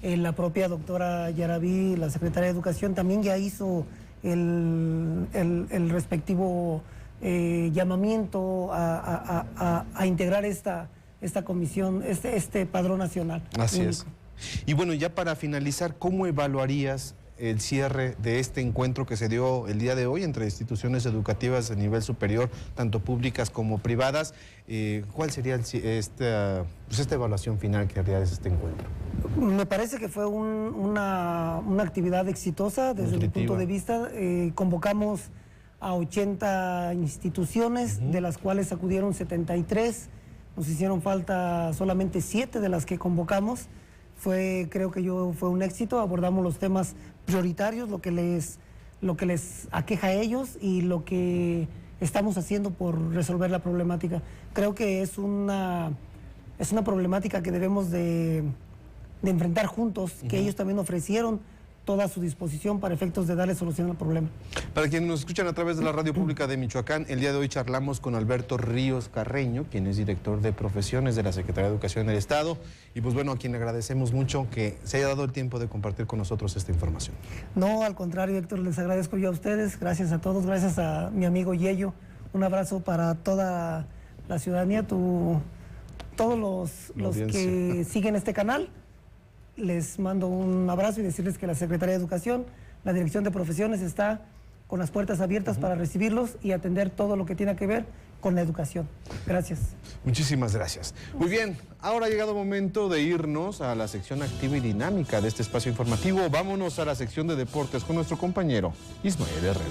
La propia doctora Yarabí, la secretaria de Educación, también ya hizo el respectivo llamamiento a integrar esta comisión, este padrón nacional.
Así es. Y bueno, ya para finalizar, ¿cómo evaluarías el cierre de este encuentro que se dio el día de hoy entre instituciones educativas de nivel superior, tanto públicas como privadas? ¿Cuál sería esta evaluación final que haría de este encuentro?
Me parece que fue una actividad exitosa desde mi punto de vista. Convocamos a 80 instituciones, de las cuales acudieron 73. Nos hicieron falta solamente 7 de las que convocamos. creo que fue un éxito. Abordamos los temas prioritarios, lo que les aqueja a ellos y lo que estamos haciendo por resolver la problemática. Creo que es una problemática que debemos de enfrentar juntos, que ellos también ofrecieron toda su disposición para efectos de darle solución al problema.
Para quienes nos escuchan a través de la Radio Pública de Michoacán, el día de hoy charlamos con Alberto Ríos Carreño, quien es director de profesiones de la Secretaría de Educación del Estado, y pues bueno, a quien agradecemos mucho que se haya dado el tiempo de compartir con nosotros esta información.
No, al contrario, Héctor, les agradezco yo a ustedes, gracias a todos, gracias a mi amigo Yello, un abrazo para toda la ciudadanía, todos los que siguen este canal. Les mando un abrazo y decirles que la Secretaría de Educación, la Dirección de Profesiones está con las puertas abiertas para recibirlos y atender todo lo que tiene que ver con la educación. Gracias.
Muchísimas gracias. Muy bien, ahora ha llegado el momento de irnos a la sección activa y dinámica de este espacio informativo. Vámonos a la sección de deportes con nuestro compañero Ismael Herrera.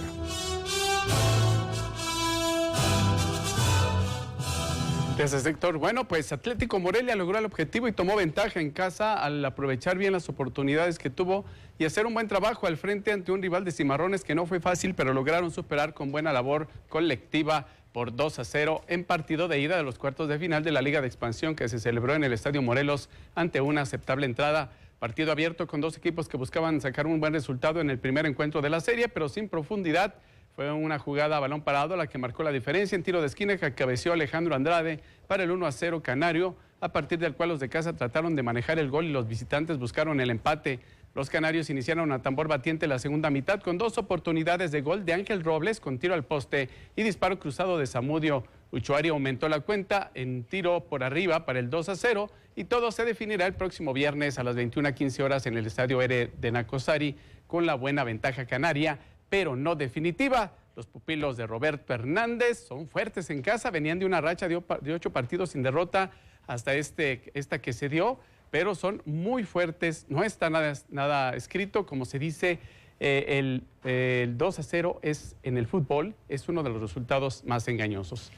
Gracias, Héctor. Bueno, pues Atlético Morelia logró el objetivo y tomó ventaja en casa al aprovechar bien las oportunidades que tuvo y hacer un buen trabajo al frente ante un rival de Cimarrones que no fue fácil, pero lograron superar con buena labor colectiva por 2-0 en partido de ida de los cuartos de final de la Liga de Expansión que se celebró en el Estadio Morelos ante una aceptable entrada. Partido abierto con dos equipos que buscaban sacar un buen resultado en el primer encuentro de la serie, pero sin profundidad. Fue una jugada a balón parado la que marcó la diferencia en tiro de esquina que cabeció Alejandro Andrade para el 1-0 canario, a partir del cual los de casa trataron de manejar el gol y los visitantes buscaron el empate. Los canarios iniciaron a tambor batiente la segunda mitad con dos oportunidades de gol de Ángel Robles con tiro al poste y disparo cruzado de Zamudio. Uchuari aumentó la cuenta en tiro por arriba para el 2-0 y todo se definirá el próximo viernes a las 21:15 horas en el Estadio Ere de Nacosari con la buena ventaja canaria, pero no definitiva. Los pupilos de Roberto Hernández son fuertes en casa, venían de una racha de 8 partidos sin derrota hasta esta que se dio, pero son muy fuertes, no está nada escrito, como se dice, el 2-0 es en el fútbol, es uno de los resultados más engañosos.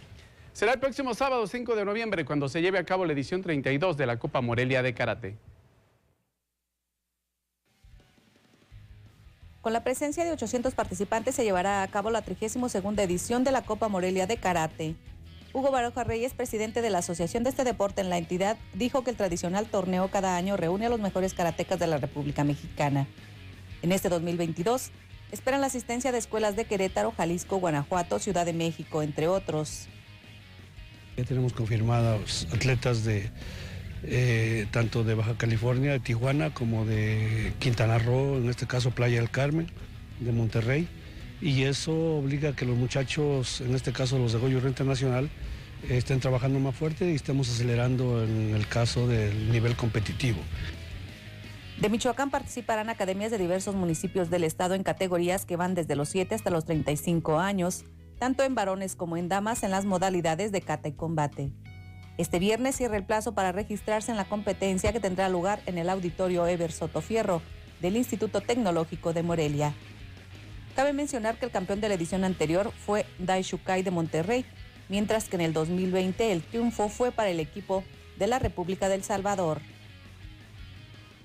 Será el próximo sábado 5 de noviembre cuando se lleve a cabo la edición 32 de la Copa Morelia de Karate.
Con la presencia de 800 participantes se llevará a cabo la 32ª edición de la Copa Morelia de Karate. Hugo Baroja Reyes, presidente de la asociación de este deporte en la entidad, dijo que el tradicional torneo cada año reúne a los mejores karatecas de la República Mexicana. En este 2022, esperan la asistencia de escuelas de Querétaro, Jalisco, Guanajuato, Ciudad de México, entre otros.
Ya tenemos confirmados atletas de tanto de Baja California, de Tijuana, como de Quintana Roo, en este caso Playa del Carmen, de Monterrey, y eso obliga a que los muchachos, en este caso los de Goyo Río Internacional, estén trabajando más fuerte y estemos acelerando en el caso del nivel competitivo.
De Michoacán participarán academias de diversos municipios del estado en categorías que van desde los 7 hasta los 35 años, tanto en varones como en damas en las modalidades de kata y combate. Este viernes cierra el plazo para registrarse en la competencia que tendrá lugar en el auditorio Eber Soto Fierro del Instituto Tecnológico de Morelia. Cabe mencionar que el campeón de la edición anterior fue Daishukai de Monterrey, mientras que en el 2020 el triunfo fue para el equipo de la República del Salvador.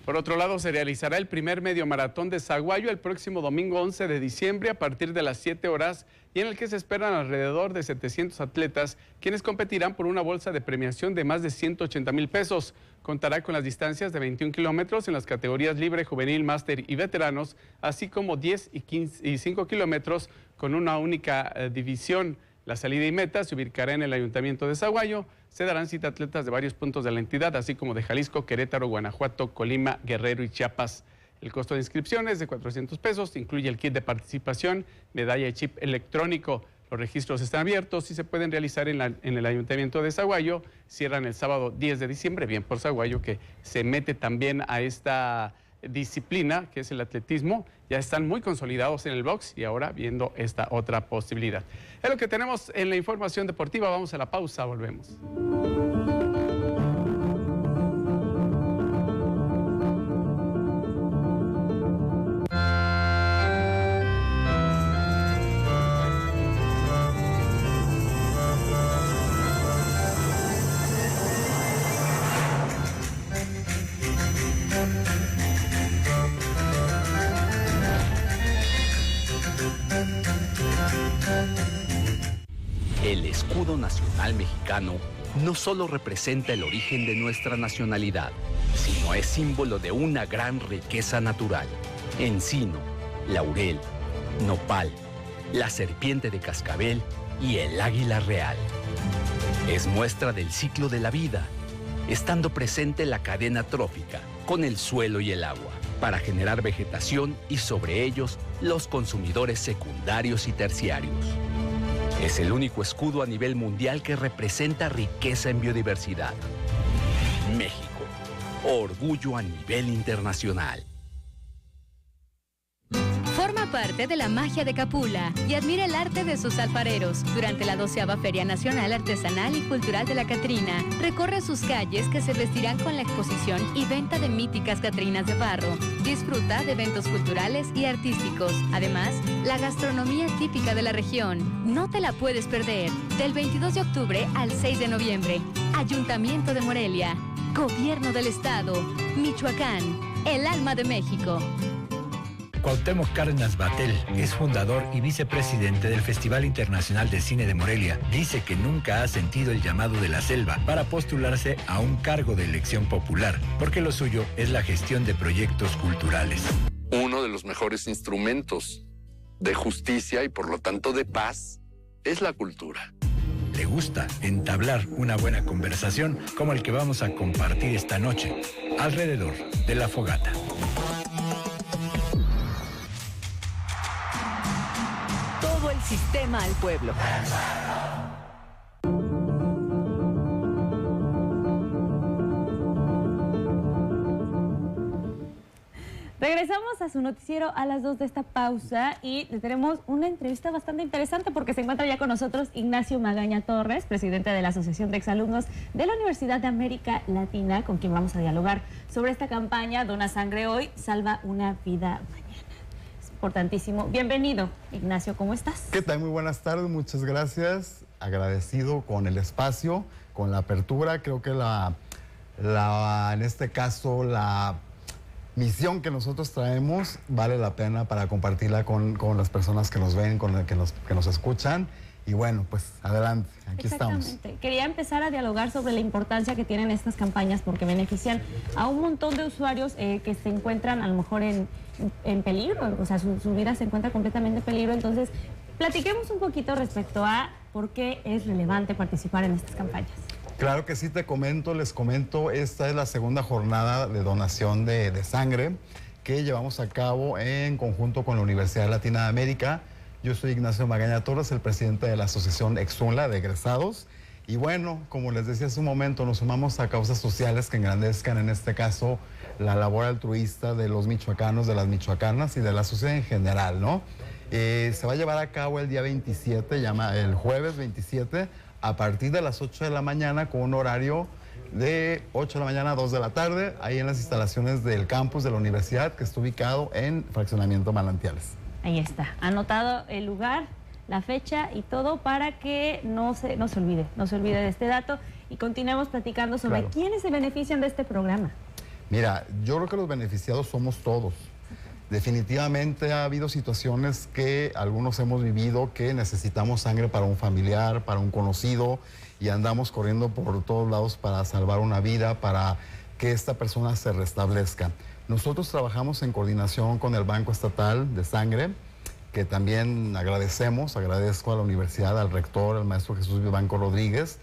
Por otro lado, se realizará el primer medio maratón de Saguayo el próximo domingo 11 de diciembre a partir de las 7 horas y en el que se esperan alrededor de 700 atletas, quienes competirán por una bolsa de premiación de más de 180,000 pesos. Contará con las distancias de 21 kilómetros en las categorías libre, juvenil, máster y veteranos, así como 10 y 5 kilómetros con una única división. La salida y meta se ubicará en el Ayuntamiento de Saguayo. Se darán cita a atletas de varios puntos de la entidad, así como de Jalisco, Querétaro, Guanajuato, Colima, Guerrero y Chiapas. El costo de inscripción es de 400 pesos, incluye el kit de participación, medalla y chip electrónico. Los registros están abiertos y se pueden realizar en el Ayuntamiento de Saguayo. Cierran el sábado 10 de diciembre, bien por Saguayo, que se mete también a esta disciplina, que es el atletismo. Ya están muy consolidados en el box y ahora viendo esta otra posibilidad. Es lo que tenemos en la información deportiva. Vamos a la pausa, volvemos.
nacional mexicano no solo representa el origen de nuestra nacionalidad, sino es símbolo de una gran riqueza natural. Encino, laurel, nopal, la serpiente de cascabel y el águila real. Es muestra del ciclo de la vida, estando presente la cadena trófica con el suelo y el agua, para generar vegetación y sobre ellos los consumidores secundarios y terciarios. Es el único escudo a nivel mundial que representa riqueza en biodiversidad. México, orgullo a nivel internacional.
Forma parte de la magia de Capula y admira el arte de sus alfareros. Durante la 12ª Feria Nacional Artesanal y Cultural de la Catrina, recorre sus calles que se vestirán con la exposición y venta de míticas catrinas de barro. Disfruta de eventos culturales y artísticos. Además, la gastronomía típica de la región. No te la puedes perder. Del 22 de octubre al 6 de noviembre. Ayuntamiento de Morelia. Gobierno del Estado. Michoacán. El alma de México.
Cuauhtémoc Cárdenas Batel es fundador y vicepresidente del Festival Internacional de Cine de Morelia. Dice que nunca ha sentido el llamado de la selva para postularse a un cargo de elección popular, porque lo suyo es la gestión de proyectos culturales.
Uno de los mejores instrumentos de justicia y por lo tanto de paz es la cultura.
Le gusta entablar una buena conversación como el que vamos a compartir esta noche, alrededor de la fogata.
Todo el sistema al pueblo.
Regresamos a su noticiero a las 2 de esta pausa y tenemos una entrevista bastante interesante porque se encuentra ya con nosotros Ignacio Magaña Torres, presidente de la Asociación de Exalumnos de la Universidad de América Latina, con quien vamos a dialogar sobre esta campaña Dona Sangre Hoy, Salva una Vida Mañana. Es importantísimo. Bienvenido, Ignacio, ¿cómo estás?
¿Qué tal? Muy buenas tardes, muchas gracias. Agradecido con el espacio, con la apertura. Creo que en este caso la misión que nosotros traemos vale la pena para compartirla con las personas que nos ven, que nos escuchan. Y bueno, pues adelante, aquí estamos.
Quería empezar a dialogar sobre la importancia que tienen estas campañas porque benefician a un montón de usuarios que se encuentran a lo mejor en peligro, o sea, su vida se encuentra completamente en peligro. Entonces, platiquemos un poquito respecto a por qué es relevante participar en estas campañas.
Claro que sí, les comento, esta es la segunda jornada de donación de sangre que llevamos a cabo en conjunto con la Universidad Latina de América. Yo soy Ignacio Magaña Torres, el presidente de la Asociación Exunla de Egresados. Y bueno, como les decía hace un momento, nos sumamos a causas sociales que engrandezcan, en este caso, la labor altruista de los michoacanos, de las michoacanas y de la sociedad en general, ¿no? Se va a llevar a cabo el día 27, el jueves 27, a partir de las 8 de la mañana, con un horario de 8 de la mañana a 2 de la tarde, ahí en las instalaciones del campus de la universidad, que está ubicado en Fraccionamiento Manantiales.
Ahí está, anotado el lugar, la fecha y todo para que no se olvide de este dato y continuemos platicando sobre quiénes se benefician de este programa.
Mira, yo creo que los beneficiados somos todos. Definitivamente ha habido situaciones que algunos hemos vivido que necesitamos sangre para un familiar, para un conocido y andamos corriendo por todos lados para salvar una vida, para que esta persona se restablezca. Nosotros trabajamos en coordinación con el Banco Estatal de Sangre, que también agradezco a la universidad, al rector, al maestro Jesús Vivanco Rodríguez,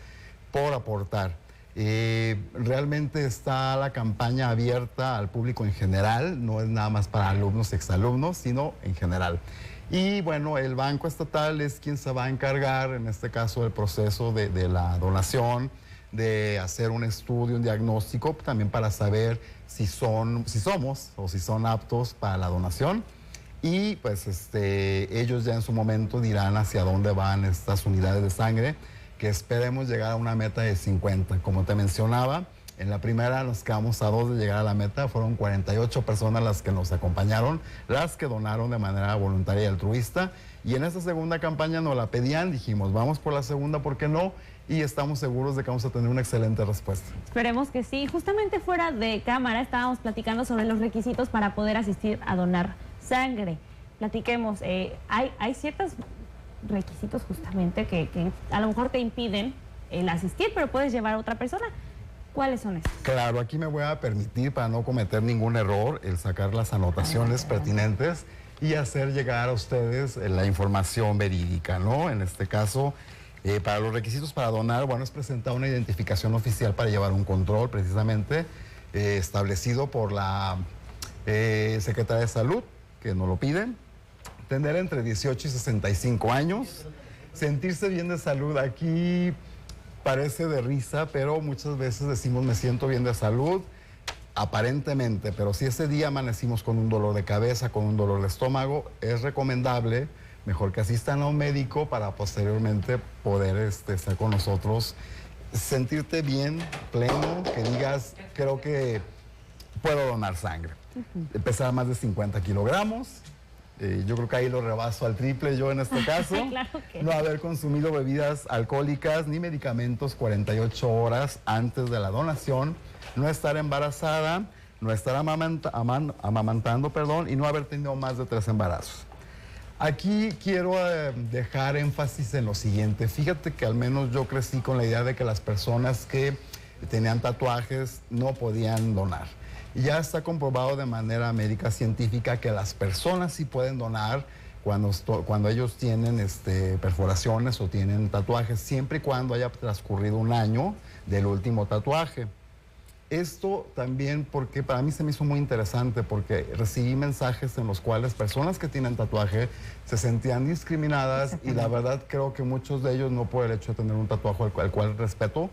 por aportar. Realmente está la campaña abierta al público en general, no es nada más para alumnos y exalumnos, sino en general. Y bueno, el Banco Estatal es quien se va a encargar, en este caso, del proceso de la donación, de hacer un estudio, un diagnóstico, también para saber si somos o si son aptos para la donación. Y pues ellos ya en su momento dirán hacia dónde van estas unidades de sangre, que esperemos llegar a una meta de 50. Como te mencionaba, en la primera nos quedamos a 2 de llegar a la meta. Fueron 48 personas las que nos acompañaron, las que donaron de manera voluntaria y altruista. Y en esta segunda campaña nos la pedían, dijimos, vamos por la segunda, ¿por qué no? Y estamos seguros de que vamos a tener una excelente respuesta.
Esperemos que sí. Justamente fuera de cámara estábamos platicando sobre los requisitos para poder asistir a donar sangre. Platiquemos, hay ciertas requisitos justamente que a lo mejor te impiden el asistir, pero puedes llevar a otra persona. ¿Cuáles son estos?
Claro, aquí me voy a permitir, para no cometer ningún error, el sacar las anotaciones pertinentes y hacer llegar a ustedes la información verídica, ¿no? En este caso, para los requisitos para donar, bueno, es presentar una identificación oficial para llevar un control, precisamente, establecido por la Secretaría de Salud, que nos lo piden, tener entre 18 y 65 años, sentirse bien de salud. Aquí parece de risa, pero muchas veces decimos me siento bien de salud, aparentemente, pero si ese día amanecimos con un dolor de cabeza, con un dolor de estómago, es recomendable, mejor que asistan a un médico para posteriormente poder estar con nosotros, sentirte bien, pleno, que digas, creo que puedo donar sangre. Pesar más de 50 kilogramos. Yo creo que ahí lo rebaso al triple yo en este caso.
Claro que
no haber consumido bebidas alcohólicas ni medicamentos 48 horas antes de la donación, no estar embarazada, no estar amamantando, y no haber tenido más de 3 embarazos. Aquí quiero dejar énfasis en lo siguiente. Fíjate que al menos yo crecí con la idea de que las personas que tenían tatuajes no podían donar. Ya está comprobado de manera médica científica que las personas sí pueden donar cuando ellos tienen perforaciones o tienen tatuajes, siempre y cuando haya transcurrido un año del último tatuaje. Esto también porque para mí se me hizo muy interesante, porque recibí mensajes en los cuales personas que tienen tatuaje se sentían discriminadas, y la verdad creo que muchos de ellos, no por el hecho de tener un tatuaje al cual respeto,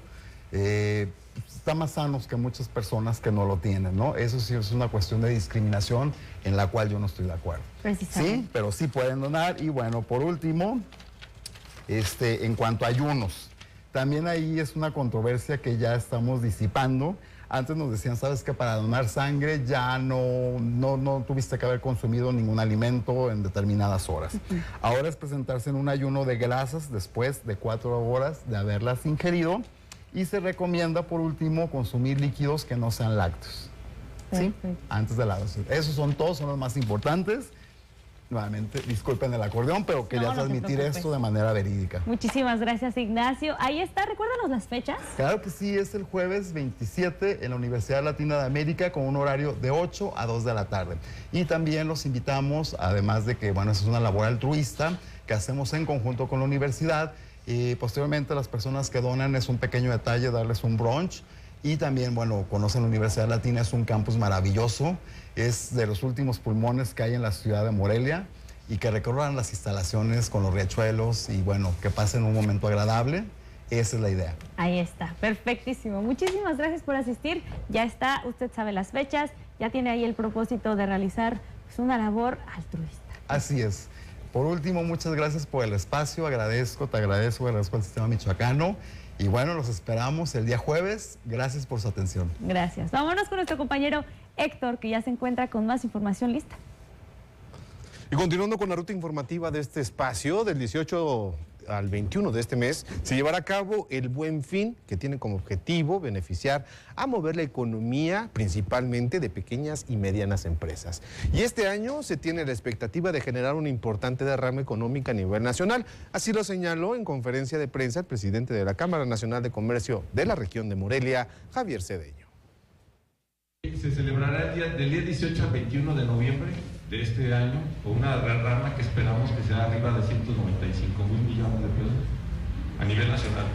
están más sanos que muchas personas que no lo tienen, ¿no? Eso sí es una cuestión de discriminación en la cual yo no estoy de acuerdo. Sí, pero sí pueden donar. Y bueno, por último, en cuanto a ayunos, también ahí es una controversia que ya estamos disipando. Antes nos decían, ¿sabes qué? Para donar sangre ya no tuviste que haber consumido ningún alimento en determinadas horas. Ahora es presentarse en un ayuno de grasas después de 4 horas de haberlas ingerido. Y se recomienda, por último, consumir líquidos que no sean lácteos, ¿sí? Antes de la dosis. Esos son todos, son los más importantes. Nuevamente, disculpen el acordeón, pero quería transmitir esto de manera verídica.
Muchísimas gracias, Ignacio. Ahí está, recuérdanos las fechas.
Claro que sí, es el jueves 27 en la Universidad Latina de América, con un horario de 8 a 2 de la tarde. Y también los invitamos, además de que, bueno, es una labor altruista que hacemos en conjunto con la universidad. Y posteriormente las personas que donan, es un pequeño detalle darles un brunch. Y también, bueno, conocen la Universidad Latina, es un campus maravilloso, es de los últimos pulmones que hay en la ciudad de Morelia, y que recorran las instalaciones con los riachuelos y, bueno, que pasen un momento agradable. Esa es la idea.
Ahí está, perfectísimo. Muchísimas gracias por asistir. Ya está, usted sabe las fechas, ya tiene ahí el propósito de realizar una labor altruista.
Así es. Por último, muchas gracias por el espacio, te agradezco al Sistema Michoacano, y bueno, los esperamos el día jueves. Gracias por su atención.
Gracias. Vámonos con nuestro compañero Héctor, que ya se encuentra con más información lista.
Y continuando con la ruta informativa de este espacio, del 18 al 21 de este mes, se llevará a cabo el Buen Fin, que tiene como objetivo beneficiar a mover la economía, principalmente de pequeñas y medianas empresas. Y este año se tiene la expectativa de generar una importante derrama económica a nivel nacional. Así lo señaló en conferencia de prensa el presidente de la Cámara Nacional de Comercio de la región de Morelia, Javier Cedeño.
Se celebrará del día 18 al 21 de noviembre de este año, con una derrama que esperamos que sea arriba de 195,000 millones de pesos a nivel nacional.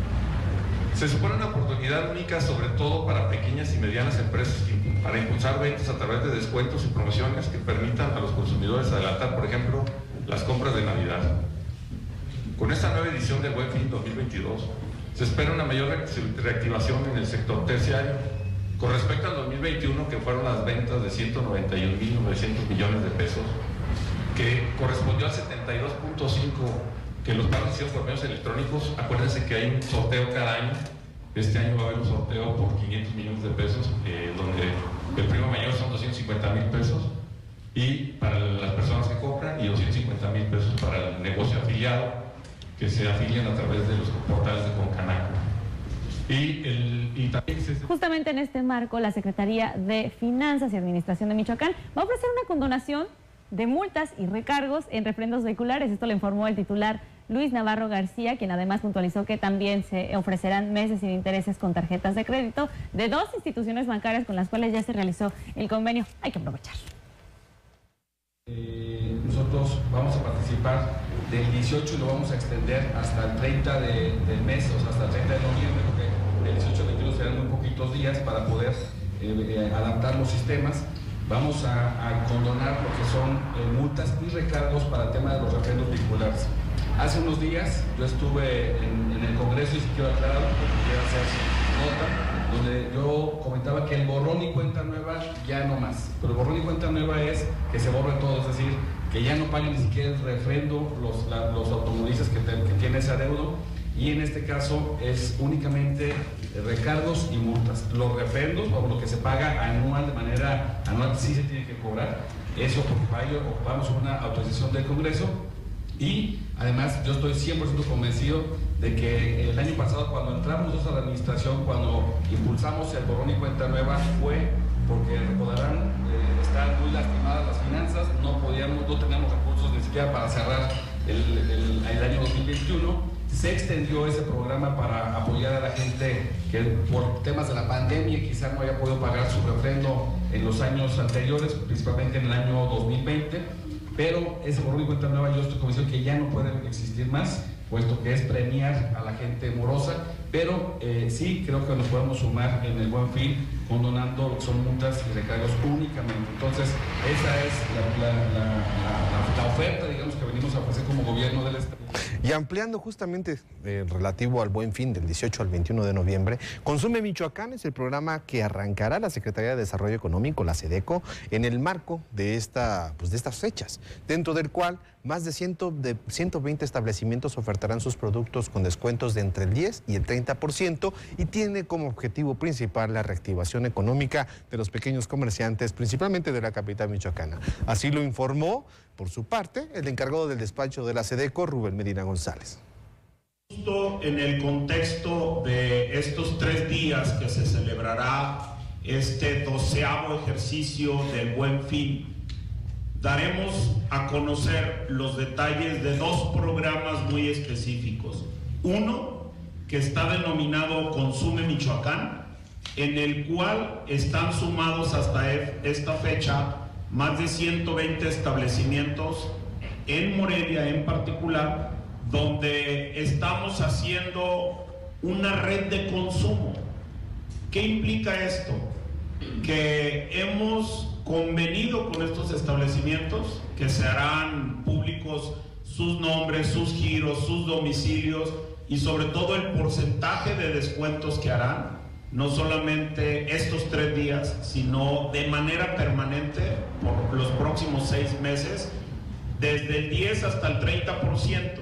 Se supone una oportunidad única, sobre todo para pequeñas y medianas empresas, para impulsar ventas a través de descuentos y promociones que permitan a los consumidores adelantar, por ejemplo, las compras de Navidad. Con esta nueva edición del Buen Fin 2022, se espera una mayor reactivación en el sector terciario. Con respecto al 2021, que fueron las ventas de 191,900 millones de pesos, que correspondió al 72,5% que los pagos hicieron por medios electrónicos. Acuérdense que hay un sorteo cada año. Este año va a haber un sorteo por 500 millones de pesos, donde el premio mayor son 250,000 pesos, y para las personas que compran, y 250,000 pesos para el negocio afiliado, que se afilian a través de los portales de Concanaco.
Justamente en este marco, la Secretaría de Finanzas y Administración de Michoacán va a ofrecer una condonación de multas y recargos en refrendos vehiculares. Esto lo informó el titular Luis Navarro García, quien además puntualizó que también se ofrecerán meses sin intereses con tarjetas de crédito de 2 instituciones bancarias con las cuales ya se realizó el convenio. Hay que aprovechar.
Nosotros vamos a participar del 18 y lo vamos a extender hasta el 30 del mes, o sea, hasta el 30 de noviembre, porque del 18 al 21 serán muy poquitos días para poder adaptar los sistemas. Vamos a condonar lo que son multas y recargos para el tema de los refrendos vehiculares. Hace unos días yo estuve en el Congreso, y si quiero aclarar, porque quiero hacer nota, donde yo comentaba que el borrón y cuenta nueva ya no más. Pero el borrón y cuenta nueva es que se borre todo, es decir, que ya no paguen ni siquiera el refrendo los automovilistas que tienen ese adeudo, y en este caso es únicamente recargos y multas. Los refrendos, o lo que se paga anual, de manera anual, sí se tiene que cobrar, eso porque para ello ocupamos una autorización del Congreso. Y además yo estoy 100% convencido de que el año pasado, cuando entramos nosotros a la administración, cuando impulsamos el borrón y cuenta nueva, fue porque, recordarán, estaban muy lastimadas las finanzas, no teníamos recursos ni siquiera para cerrar el año 2021. Se extendió ese programa para apoyar a la gente que por temas de la pandemia quizás no haya podido pagar su refrendo en los años anteriores, principalmente en el año 2020. Pero ese borrón y cuenta nueva yo estoy convencido que ya no puede existir más, puesto que es premiar a la gente morosa, pero sí creo que nos podemos sumar en el Buen Fin, condonando lo que son multas y recargos únicamente. Entonces, esa es la oferta, digamos, que venimos a ofrecer como gobierno del Estado.
Y ampliando justamente relativo al Buen Fin del 18 al 21 de noviembre, Consume Michoacán es el programa que arrancará la Secretaría de Desarrollo Económico, la SEDECO, en el marco de estas fechas, dentro del cual más de 120 establecimientos ofertarán sus productos con descuentos de entre el 10 y el 30%, y tiene como objetivo principal la reactivación económica de los pequeños comerciantes, principalmente de la capital michoacana. Así lo informó, por su parte, el encargado del despacho de la SEDECO, Rubén Medina González.
Justo en el contexto de estos 3 días que se celebrará este 12º ejercicio del Buen Fin, daremos a conocer los detalles de 2 programas muy específicos. Uno, que está denominado Consume Michoacán, en el cual están sumados hasta esta fecha más de 120 establecimientos en Morelia en particular, donde estamos haciendo una red de consumo. ¿Qué implica esto? Que hemos convenido con estos establecimientos que se harán públicos sus nombres, sus giros, sus domicilios y sobre todo el porcentaje de descuentos que harán, no solamente estos 3 días, sino de manera permanente por los próximos 6 meses, desde el 10 hasta el 30%.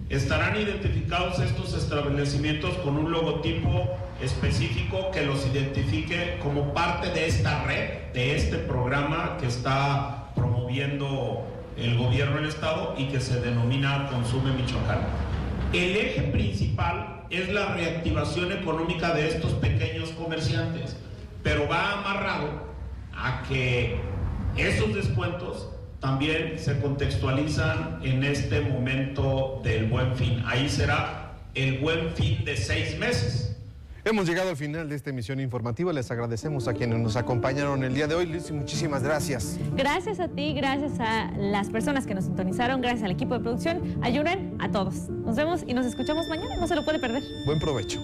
Estarán identificados estos establecimientos con un logotipo específico que los identifique como parte de esta red, de este programa que está promoviendo el gobierno del Estado y que se denomina Consume Michoacán. El eje principal es la reactivación económica de estos pequeños comerciantes, pero va amarrado a que esos descuentos también se contextualizan en este momento del Buen Fin. Ahí será el Buen Fin de 6 meses.
Hemos llegado al final de esta emisión informativa. Les agradecemos a quienes nos acompañaron el día de hoy. Liz, muchísimas gracias.
Gracias a ti, gracias a las personas que nos sintonizaron, gracias al equipo de producción. Ayunen a todos. Nos vemos y nos escuchamos mañana. No se lo puede perder.
Buen provecho.